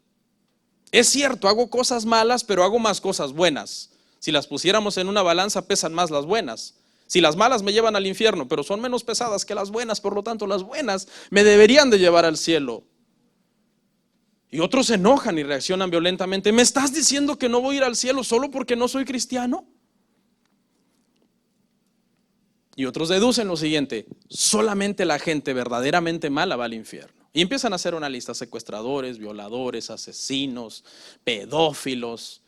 Es cierto, hago cosas malas, pero hago más cosas buenas. Si las pusiéramos en una balanza, pesan más las buenas. Si las malas me llevan al infierno, pero son menos pesadas que las buenas, por lo tanto las buenas me deberían de llevar al cielo. Y otros se enojan y reaccionan violentamente. ¿Me estás diciendo que no voy a ir al cielo solo porque no soy cristiano? Y otros deducen lo siguiente: solamente la gente verdaderamente mala va al infierno. Y empiezan a hacer una lista: secuestradores, violadores, asesinos, pedófilos.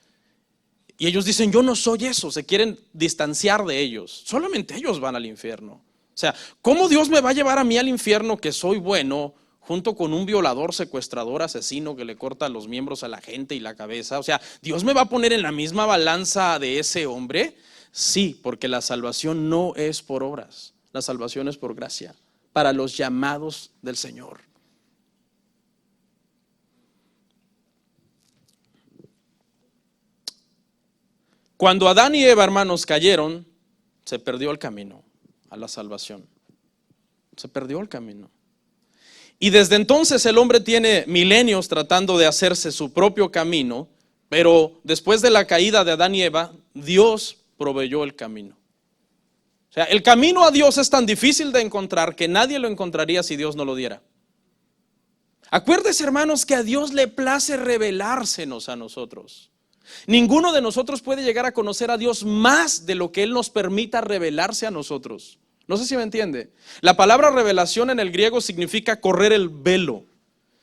Y ellos dicen, yo no soy eso, se quieren distanciar de ellos. Solamente ellos van al infierno. O sea, ¿cómo Dios me va a llevar a mí al infierno que soy bueno, junto con un violador, secuestrador, asesino que le corta los miembros a la gente y la cabeza? O sea, ¿Dios me va a poner en la misma balanza de ese hombre? Sí, porque la salvación no es por obras, la salvación es por gracia, para los llamados del Señor. Cuando Adán y Eva, hermanos, cayeron, se perdió el camino a la salvación. Se perdió el camino. Y desde entonces el hombre tiene milenios tratando de hacerse su propio camino, pero después de la caída de Adán y Eva, Dios proveyó el camino. O sea, el camino a Dios es tan difícil de encontrar que nadie lo encontraría si Dios no lo diera. Acuérdese, hermanos, que a Dios le place revelársenos a nosotros. Ninguno de nosotros puede llegar a conocer a Dios más de lo que Él nos permita revelarse a nosotros. No sé si me entiende. La palabra revelación en el griego significa correr el velo.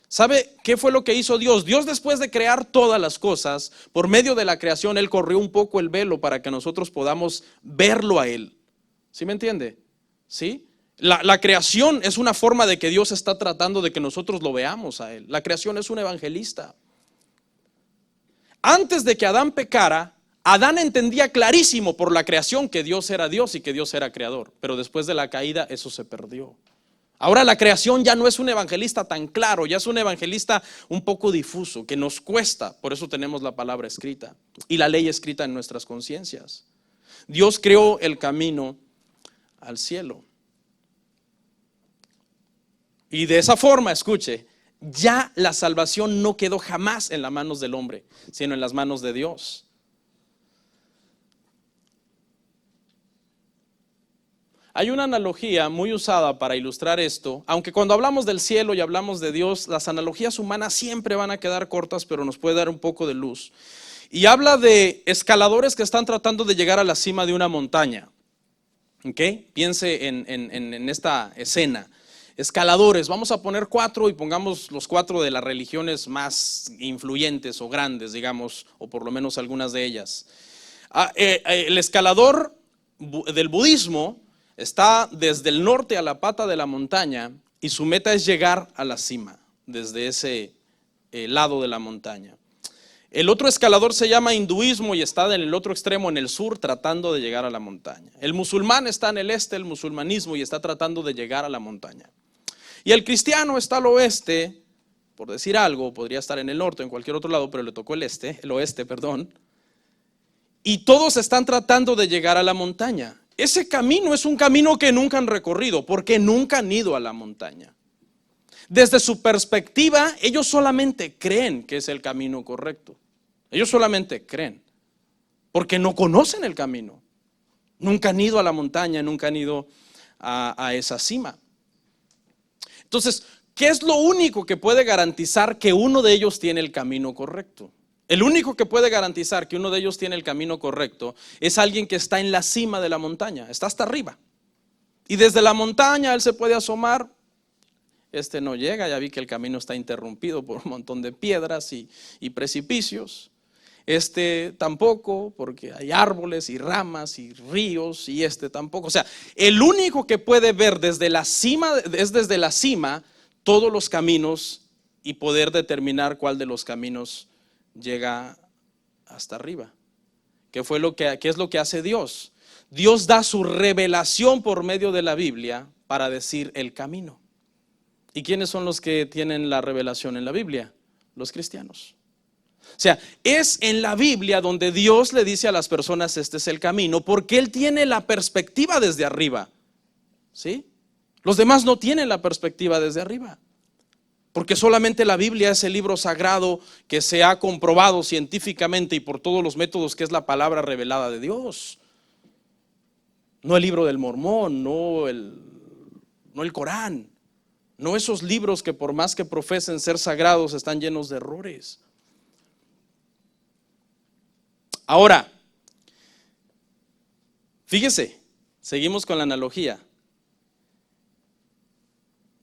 ¿Sabe qué fue lo que hizo Dios? Dios, después de crear todas las cosas, por medio de la creación, Él corrió un poco el velo para que nosotros podamos verlo a Él. ¿Sí me entiende? ¿Sí? La creación es una forma de que Dios está tratando de que nosotros lo veamos a Él. La creación es un evangelista. Antes de que Adán pecara, Adán entendía clarísimo por la creación que Dios era Dios y que Dios era creador. Pero después de la caída eso se perdió. Ahora la creación ya no es un evangelista tan claro, ya es un evangelista un poco difuso, que nos cuesta. Por eso tenemos la palabra escrita y la ley escrita en nuestras conciencias. Dios creó el camino al cielo. Y de esa forma, escuche, ya la salvación no quedó jamás en las manos del hombre, sino en las manos de Dios. Hay una analogía muy usada para ilustrar esto, aunque cuando hablamos del cielo y hablamos de Dios, las analogías humanas siempre van a quedar cortas, pero nos puede dar un poco de luz. Y habla de escaladores que están tratando de llegar a la cima de una montaña. ¿Ok? Piense en esta escena. Escaladores, vamos a poner 4 y pongamos los 4 de las religiones más influyentes o grandes, digamos, o por lo menos algunas de ellas. El escalador del budismo está desde el norte a la pata de la montaña y su meta es llegar a la cima, desde ese lado de la montaña. El otro escalador se llama hinduismo y está en el otro extremo, en el sur, tratando de llegar a la montaña. El musulmán está en el este, el musulmanismo, y está tratando de llegar a la montaña. Y el cristiano está al oeste, por decir algo, podría estar en el norte o en cualquier otro lado, pero le tocó el oeste, perdón. Y todos están tratando de llegar a la montaña. Ese camino es un camino que nunca han recorrido, porque nunca han ido a la montaña. Desde su perspectiva, ellos solamente creen que es el camino correcto. Ellos solamente creen, porque no conocen el camino. Nunca han ido a la montaña, nunca han ido a esa cima. Entonces, ¿qué es lo único que puede garantizar que uno de ellos tiene el camino correcto? El único que puede garantizar que uno de ellos tiene el camino correcto es alguien que está en la cima de la montaña, está hasta arriba. Y desde la montaña él se puede asomar. No llega, ya vi que el camino está interrumpido por un montón de piedras y precipicios. Tampoco, porque hay árboles y ramas y ríos, y tampoco. O sea, el único que puede ver desde la cima todos los caminos y poder determinar cuál de los caminos llega hasta arriba. ¿Qué es lo que hace Dios? Dios da su revelación por medio de la Biblia para decir el camino. ¿Y quiénes son los que tienen la revelación en la Biblia? Los cristianos. O sea, es en la Biblia donde Dios le dice a las personas: este es el camino, porque Él tiene la perspectiva desde arriba. ¿Sí? Los demás no tienen la perspectiva desde arriba, porque solamente la Biblia es el libro sagrado que se ha comprobado científicamente y por todos los métodos que es la palabra revelada de Dios. No el libro del Mormón, no el Corán, no esos libros que por más que profesen ser sagrados están llenos de errores. Ahora, fíjese, seguimos con la analogía.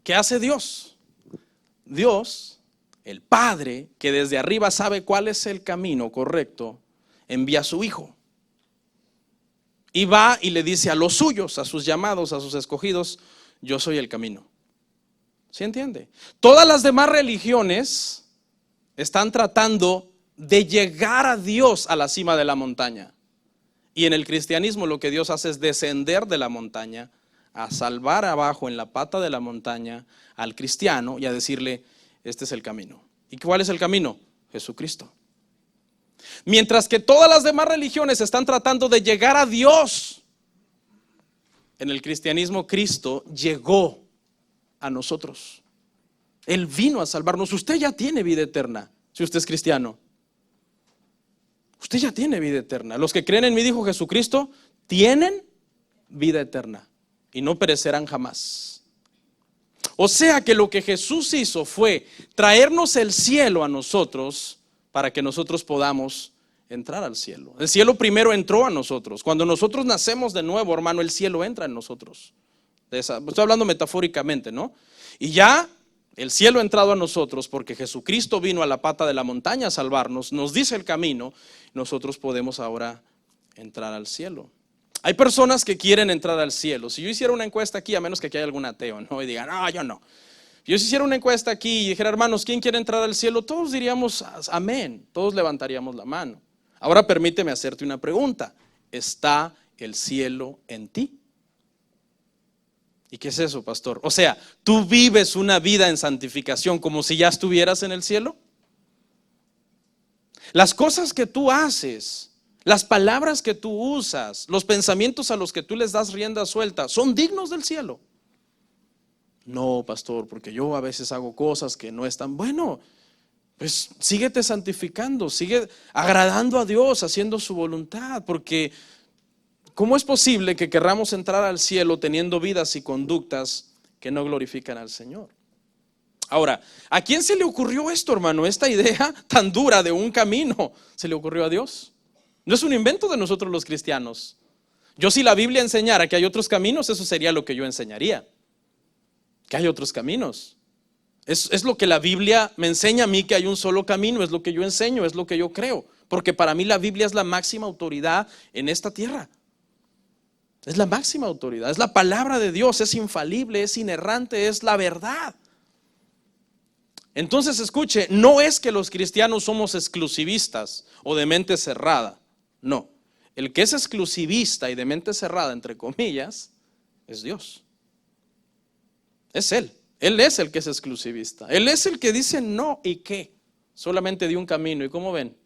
¿Qué hace Dios? Dios, el Padre, que desde arriba sabe cuál es el camino correcto, envía a su Hijo. Y va y le dice a los suyos, a sus llamados, a sus escogidos: yo soy el camino. ¿Sí entiende? Todas las demás religiones están tratando de llegar a Dios a la cima de la montaña. Y en el cristianismo lo que Dios hace es descender de la montaña, a salvar abajo en la pata de la montaña al cristiano y a decirle: este es el camino. ¿Y cuál es el camino? Jesucristo. Mientras que todas las demás religiones están tratando de llegar a Dios, en el cristianismo Cristo llegó a nosotros. Él vino a salvarnos. Usted ya tiene vida eterna si usted es cristiano. Usted ya tiene vida eterna. Los que creen en mí, dijo Jesucristo, tienen vida eterna y no perecerán jamás. O sea que lo que Jesús hizo fue traernos el cielo a nosotros para que nosotros podamos entrar al cielo. El cielo primero entró a nosotros. Cuando nosotros nacemos de nuevo, hermano, el cielo entra en nosotros. Estoy hablando metafóricamente, ¿no? Y ya el cielo ha entrado a nosotros porque Jesucristo vino a la pata de la montaña a salvarnos, nos dice el camino, nosotros podemos ahora entrar al cielo. Hay personas que quieren entrar al cielo. Si yo hiciera una encuesta aquí, a menos que aquí haya algún ateo, ¿no? Y digan: no, yo no. Yo si hiciera una encuesta aquí y dijera: hermanos, ¿quién quiere entrar al cielo? Todos diríamos amén, todos levantaríamos la mano. Ahora permíteme hacerte una pregunta: ¿está el cielo en ti? ¿Y qué es eso, pastor? O sea, ¿tú vives una vida en santificación como si ya estuvieras en el cielo? Las cosas que tú haces, las palabras que tú usas, los pensamientos a los que tú les das rienda suelta, ¿son dignos del cielo? No, pastor, porque yo a veces hago cosas que no están. Bueno, pues síguete santificando, sigue agradando a Dios, haciendo su voluntad, porque ¿cómo es posible que querramos entrar al cielo teniendo vidas y conductas que no glorifican al Señor? Ahora, ¿a quién se le ocurrió esto, hermano? Esta idea tan dura de un camino, ¿se le ocurrió a Dios? No es un invento de nosotros los cristianos. Yo, si la Biblia enseñara que hay otros caminos, eso sería lo que yo enseñaría. Que hay otros caminos. Es lo que la Biblia me enseña a mí, que hay un solo camino, es lo que yo enseño, es lo que yo creo. Porque para mí la Biblia es la máxima autoridad en esta tierra. Es la máxima autoridad, es la palabra de Dios, es infalible, es inerrante, es la verdad. Entonces escuche, no es que los cristianos somos exclusivistas o de mente cerrada, no. El que es exclusivista y de mente cerrada, entre comillas, es Dios. Es Él es el que es exclusivista. Él es el que dice no y qué, solamente de un camino. ¿Y cómo ven?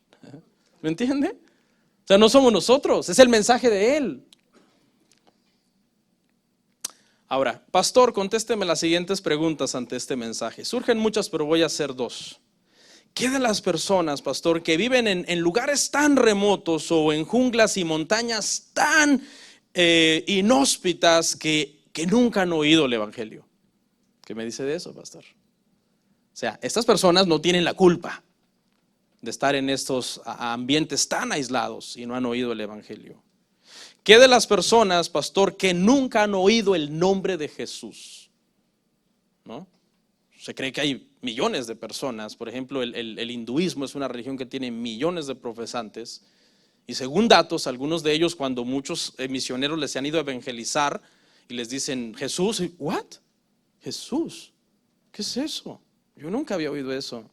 ¿Me entiende? O sea, no somos nosotros, es el mensaje de Él. Ahora, pastor, contésteme las siguientes preguntas ante este mensaje. Surgen muchas, pero voy a hacer dos. ¿Qué de las personas, pastor, que viven en lugares tan remotos o en junglas y montañas tan inhóspitas que nunca han oído el evangelio? ¿Qué me dice de eso, pastor? O sea, estas personas no tienen la culpa de estar en estos ambientes tan aislados y no han oído el evangelio. ¿Qué de las personas, pastor, que nunca han oído el nombre de Jesús? ¿No? Se cree que hay millones de personas. Por ejemplo, el hinduismo es una religión que tiene millones de profesantes. Y según datos, algunos de ellos, cuando muchos misioneros les han ido a evangelizar y les dicen Jesús, ¿what? Jesús, ¿qué es eso? Yo nunca había oído eso.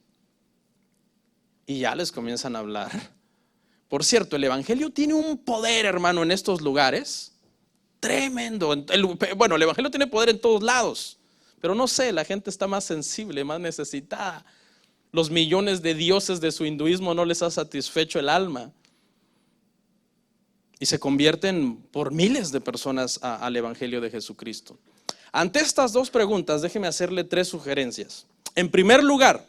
Y ya les comienzan a hablar. Por cierto, el evangelio tiene un poder, hermano, en estos lugares tremendo. Bueno, el evangelio tiene poder en todos lados, pero no sé, la gente está más sensible, más necesitada. Los millones de dioses de su hinduismo no les ha satisfecho el alma. Y se convierten por miles de personas al evangelio de Jesucristo. Ante estas dos preguntas, déjeme hacerle 3 sugerencias. En primer lugar,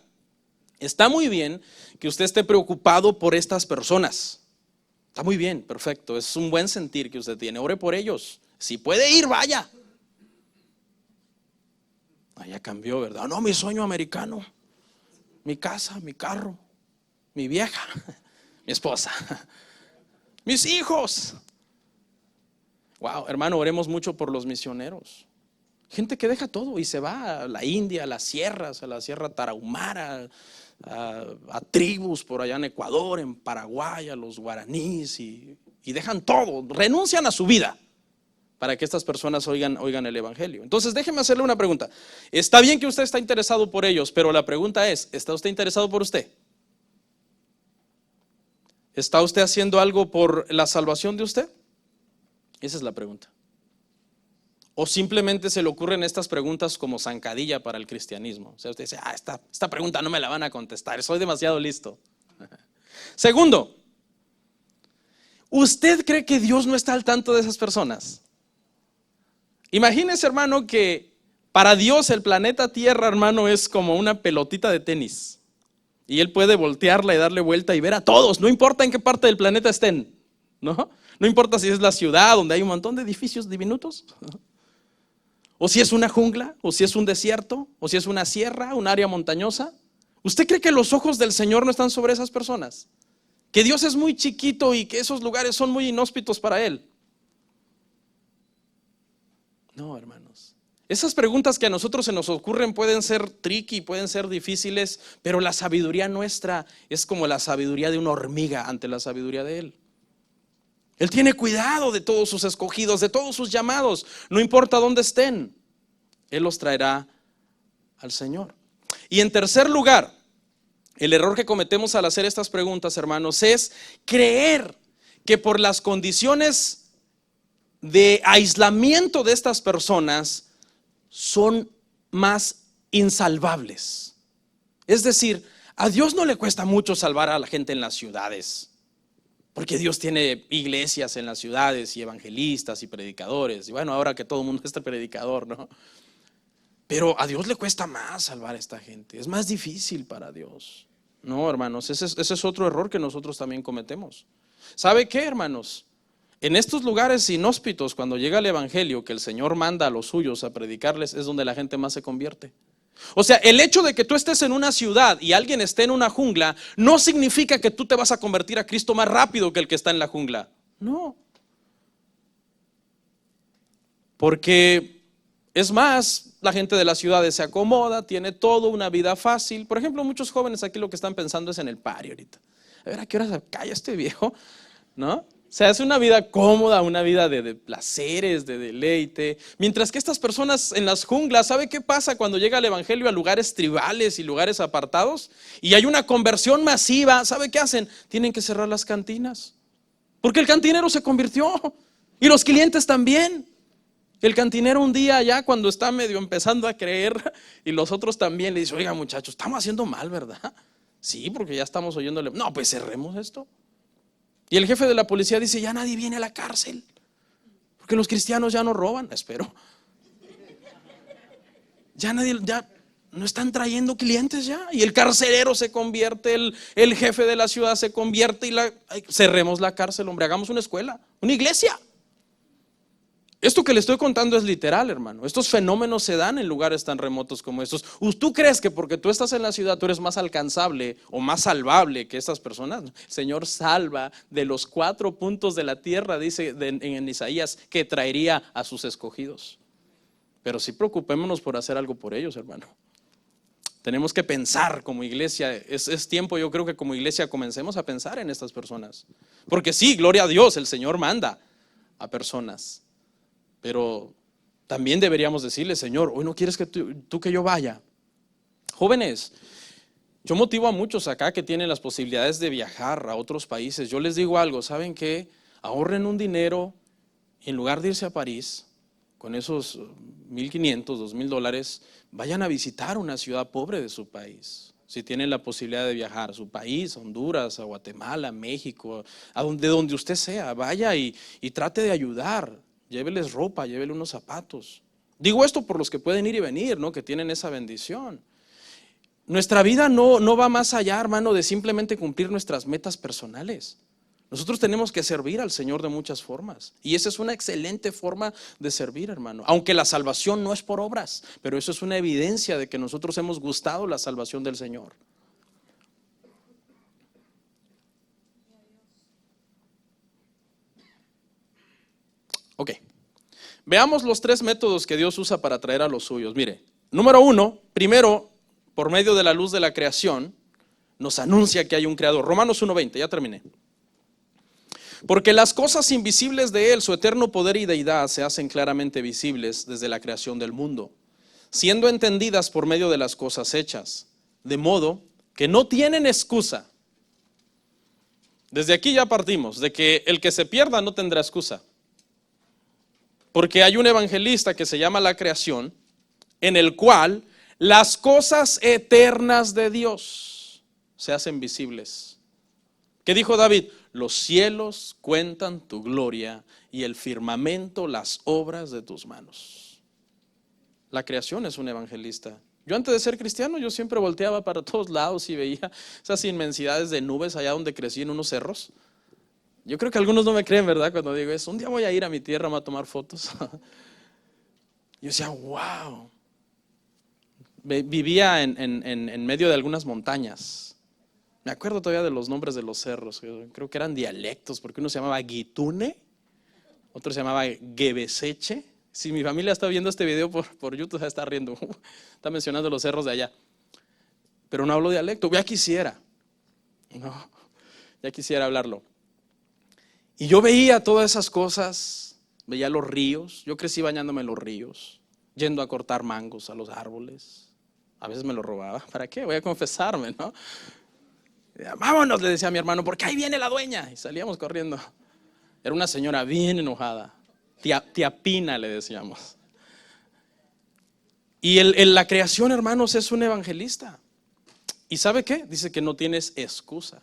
está muy bien que usted esté preocupado por estas personas. Está muy bien, perfecto. Es un buen sentir que usted tiene. Ore por ellos. Si puede ir, vaya. Ya cambió, ¿verdad? No, mi sueño americano. Mi casa, mi carro, mi vieja, mi esposa, mis hijos. Wow, hermano, oremos mucho por los misioneros. Gente que deja todo y se va a la India, a las sierras, a la Sierra Tarahumara, a tribus por allá en Ecuador, en Paraguay, a los guaraníes y dejan todo, renuncian a su vida para que estas personas oigan el evangelio. Entonces déjeme hacerle una pregunta. Está bien que usted está interesado por ellos, pero la pregunta es, ¿está usted interesado por usted? ¿Está usted haciendo algo por la salvación de usted? Esa es la pregunta. ¿O simplemente se le ocurren estas preguntas como zancadilla para el cristianismo? O sea, usted dice, esta pregunta no me la van a contestar, soy demasiado listo. Segundo, ¿usted cree que Dios no está al tanto de esas personas? Imagínese, hermano, que para Dios el planeta Tierra, hermano, es como una pelotita de tenis. Y Él puede voltearla y darle vuelta y ver a todos, no importa en qué parte del planeta estén, ¿no? No importa si es la ciudad donde hay un montón de edificios diminutos, o si es una jungla, o si es un desierto, o si es una sierra, un área montañosa. ¿Usted cree que los ojos del Señor no están sobre esas personas? ¿Que Dios es muy chiquito y que esos lugares son muy inhóspitos para Él? No, hermanos. Esas preguntas que a nosotros se nos ocurren pueden ser tricky, pueden ser difíciles, pero la sabiduría nuestra es como la sabiduría de una hormiga ante la sabiduría de Él. Él tiene cuidado de todos sus escogidos, de todos sus llamados, no importa dónde estén, Él los traerá al Señor. Y en tercer lugar, el error que cometemos al hacer estas preguntas, hermanos, es creer que por las condiciones de aislamiento de estas personas son más insalvables. Es decir, a Dios no le cuesta mucho salvar a la gente en las ciudades, porque Dios tiene iglesias en las ciudades y evangelistas y predicadores. Y bueno, ahora que todo el mundo es predicador, ¿no? Pero a Dios le cuesta más salvar a esta gente. Es más difícil para Dios. No, hermanos, ese es otro error que nosotros también cometemos. ¿Sabe qué, hermanos? En estos lugares inhóspitos, cuando llega el evangelio que el Señor manda a los suyos a predicarles, es donde la gente más se convierte. O sea, el hecho de que tú estés en una ciudad y alguien esté en una jungla no significa que tú te vas a convertir a Cristo más rápido que el que está en la jungla. No. Porque es más, la gente de las ciudades se acomoda, tiene todo, una vida fácil. Por ejemplo, muchos jóvenes aquí lo que están pensando es en el party ahorita. A ver, ¿a qué hora se calla este viejo? ¿No? Se hace una vida cómoda, una vida de placeres, de deleite. Mientras que estas personas en las junglas, ¿sabe qué pasa cuando llega el evangelio a lugares tribales y lugares apartados? Y hay una conversión masiva, ¿sabe qué hacen? Tienen que cerrar las cantinas. Porque el cantinero se convirtió. Y los clientes también. El cantinero un día ya cuando está medio empezando a creer y los otros también le dicen, oiga muchachos, estamos haciendo mal, ¿verdad? Sí, porque ya estamos oyéndole. No, pues cerremos esto. Y el jefe de la policía dice, ya nadie viene a la cárcel, porque los cristianos ya no roban, espero. Ya no están trayendo clientes ya. Y el carcelero se convierte, el jefe de la ciudad se convierte y cerremos la cárcel, hombre, hagamos una escuela, una iglesia. Esto que le estoy contando es literal, hermano. Estos fenómenos se dan en lugares tan remotos como estos. ¿Tú crees que porque tú estás en la ciudad tú eres más alcanzable o más salvable que estas personas? El Señor salva de los 4 puntos de la tierra, dice en Isaías, que traería a sus escogidos. Pero sí preocupémonos por hacer algo por ellos, hermano. Tenemos que pensar como iglesia. Es tiempo, yo creo que como iglesia comencemos a pensar en estas personas. Porque sí, gloria a Dios, el Señor manda a personas. Pero también deberíamos decirle, Señor, hoy no quieres que tú que yo vaya. Jóvenes, yo motivo a muchos acá que tienen las posibilidades de viajar a otros países. Yo les digo algo, ¿saben qué? Ahorren un dinero y en lugar de irse a París, con esos $1,500, $2,000, vayan a visitar una ciudad pobre de su país. Si tienen la posibilidad de viajar a su país, a Honduras, a Guatemala, a México, de donde usted sea, vaya y trate de ayudar. Lléveles ropa, lléveles unos zapatos. Digo esto por los que pueden ir y venir, ¿no? Que tienen esa bendición. Nuestra vida no va más allá, hermano, de simplemente cumplir nuestras metas personales. Nosotros tenemos que servir al Señor de muchas formas. Y esa es una excelente forma de servir, hermano. Aunque la salvación no es por obras, pero eso es una evidencia de que nosotros hemos gustado la salvación del Señor. Ok. Veamos los 3 métodos que Dios usa para atraer a los suyos. Mire, número 1, primero, por medio de la luz de la creación, nos anuncia que hay un creador. Romanos 1:20, ya terminé. Porque las cosas invisibles de Él, su eterno poder y deidad, se hacen claramente visibles desde la creación del mundo, siendo entendidas por medio de las cosas hechas, de modo que no tienen excusa. Desde aquí ya partimos, de que el que se pierda no tendrá excusa. Porque hay un evangelista que se llama La Creación, en el cual las cosas eternas de Dios se hacen visibles. ¿Qué dijo David? Los cielos cuentan tu gloria y el firmamento las obras de tus manos. La creación es un evangelista. Yo antes de ser cristiano, yo siempre volteaba para todos lados y veía esas inmensidades de nubes allá donde crecí en unos cerros. Yo creo que algunos no me creen, ¿verdad? Cuando digo eso. Un día voy a ir a mi tierra a tomar fotos. Yo decía, wow. Vivía en medio de algunas montañas. Me acuerdo todavía de los nombres de los cerros. Creo que eran dialectos, porque uno se llamaba Guitune, otro se llamaba Gebeseche. Si mi familia está viendo este video por YouTube, está riendo. Está mencionando los cerros de allá. Pero no hablo dialecto. Ya quisiera. No, ya quisiera hablarlo. Y yo veía todas esas cosas, veía los ríos. Yo crecí bañándome en los ríos, yendo a cortar mangos a los árboles. A veces me los robaba. ¿Para qué? Voy a confesarme, ¿no? Vámonos, le decía a mi hermano, porque ahí viene la dueña. Y salíamos corriendo. Era una señora bien enojada. Tía Pina le decíamos. Y la creación, hermanos, es un evangelista. ¿Y sabe qué? Dice que no tienes excusa.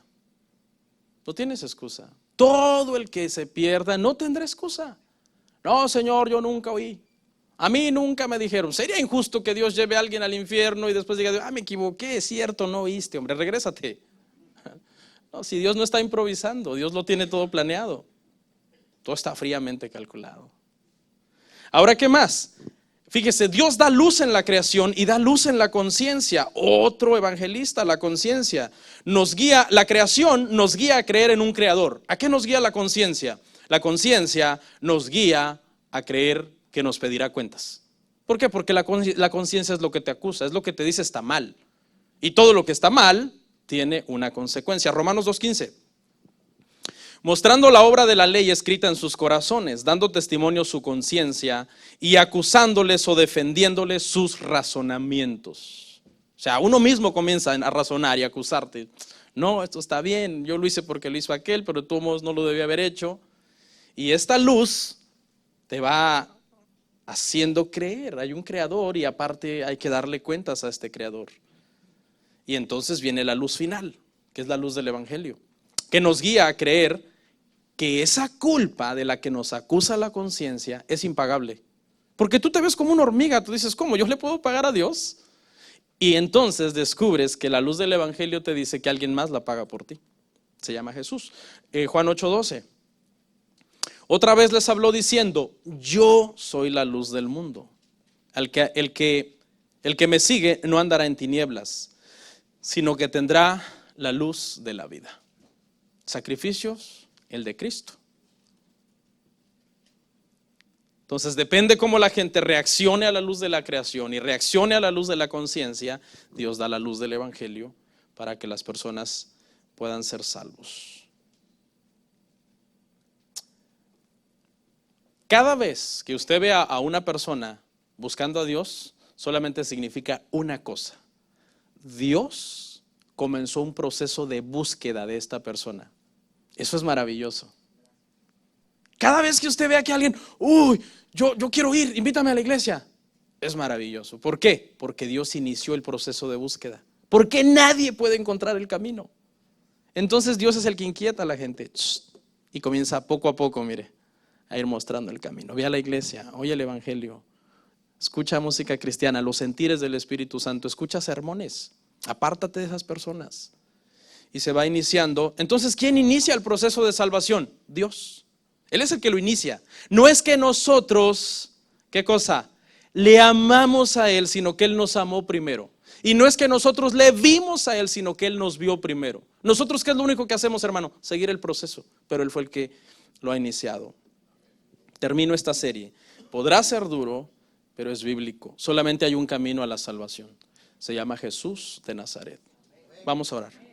No tienes excusa. Todo el que se pierda no tendrá excusa. No, Señor, yo nunca oí. A mí nunca me dijeron. Sería injusto que Dios lleve a alguien al infierno y después diga, me equivoqué, es cierto, no oíste, hombre, regrésate. No, si Dios no está improvisando, Dios lo tiene todo planeado. Todo está fríamente calculado. Ahora, ¿qué más? Fíjese, Dios da luz en la creación y da luz en la conciencia. Otro evangelista, la conciencia. Nos guía, la creación nos guía a creer en un creador. ¿A qué nos guía la conciencia? La conciencia nos guía a creer que nos pedirá cuentas. ¿Por qué? Porque la conciencia es lo que te acusa, es lo que te dice está mal. Y todo lo que está mal tiene una consecuencia. Romanos 2:15. Mostrando la obra de la ley escrita en sus corazones, dando testimonio su conciencia y acusándoles o defendiéndoles sus razonamientos. O sea, uno mismo comienza a razonar y acusarte. No, esto está bien, yo lo hice porque lo hizo aquel, pero de todos modos no lo debía haber hecho. Y esta luz te va haciendo creer, hay un creador y aparte hay que darle cuentas a este creador. Y entonces viene la luz final, que es la luz del evangelio, que nos guía a creer que esa culpa de la que nos acusa la conciencia es impagable. Porque tú te ves como una hormiga, tú dices, ¿cómo? ¿Yo le puedo pagar a Dios? Y entonces descubres que la luz del evangelio te dice que alguien más la paga por ti. Se llama Jesús. Juan 8:12. Otra vez les habló diciendo, yo soy la luz del mundo. El que me sigue no andará en tinieblas, sino que tendrá la luz de la vida. Sacrificios, el de Cristo. Entonces depende cómo la gente reaccione a la luz de la creación y reaccione a la luz de la conciencia. Dios da la luz del evangelio para que las personas puedan ser salvos. Cada vez que usted vea a una persona buscando a Dios, solamente significa una cosa: Dios comenzó un proceso de búsqueda de esta persona. Eso es maravilloso. Cada vez que usted vea que alguien, yo quiero ir, invítame a la iglesia, es maravilloso. ¿Por qué? Porque Dios inició el proceso de búsqueda. Porque nadie puede encontrar el camino. Entonces Dios es el que inquieta a la gente. Y comienza poco a poco, mire, a ir mostrando el camino. Ve a la iglesia, oye el evangelio, escucha música cristiana, los sentires del Espíritu Santo, escucha sermones, apártate de esas personas. Y se va iniciando. Entonces, ¿quién inicia el proceso de salvación? Dios. Él es el que lo inicia. No es que nosotros, ¿qué cosa? Le amamos a Él, sino que Él nos amó primero. Y no es que nosotros le vimos a Él, sino que Él nos vio primero. Nosotros, ¿qué es lo único que hacemos, hermano? Seguir el proceso, pero Él fue el que lo ha iniciado. Termino esta serie. Podrá ser duro, pero es bíblico. Solamente hay un camino a la salvación. Se llama Jesús de Nazaret. Vamos a orar.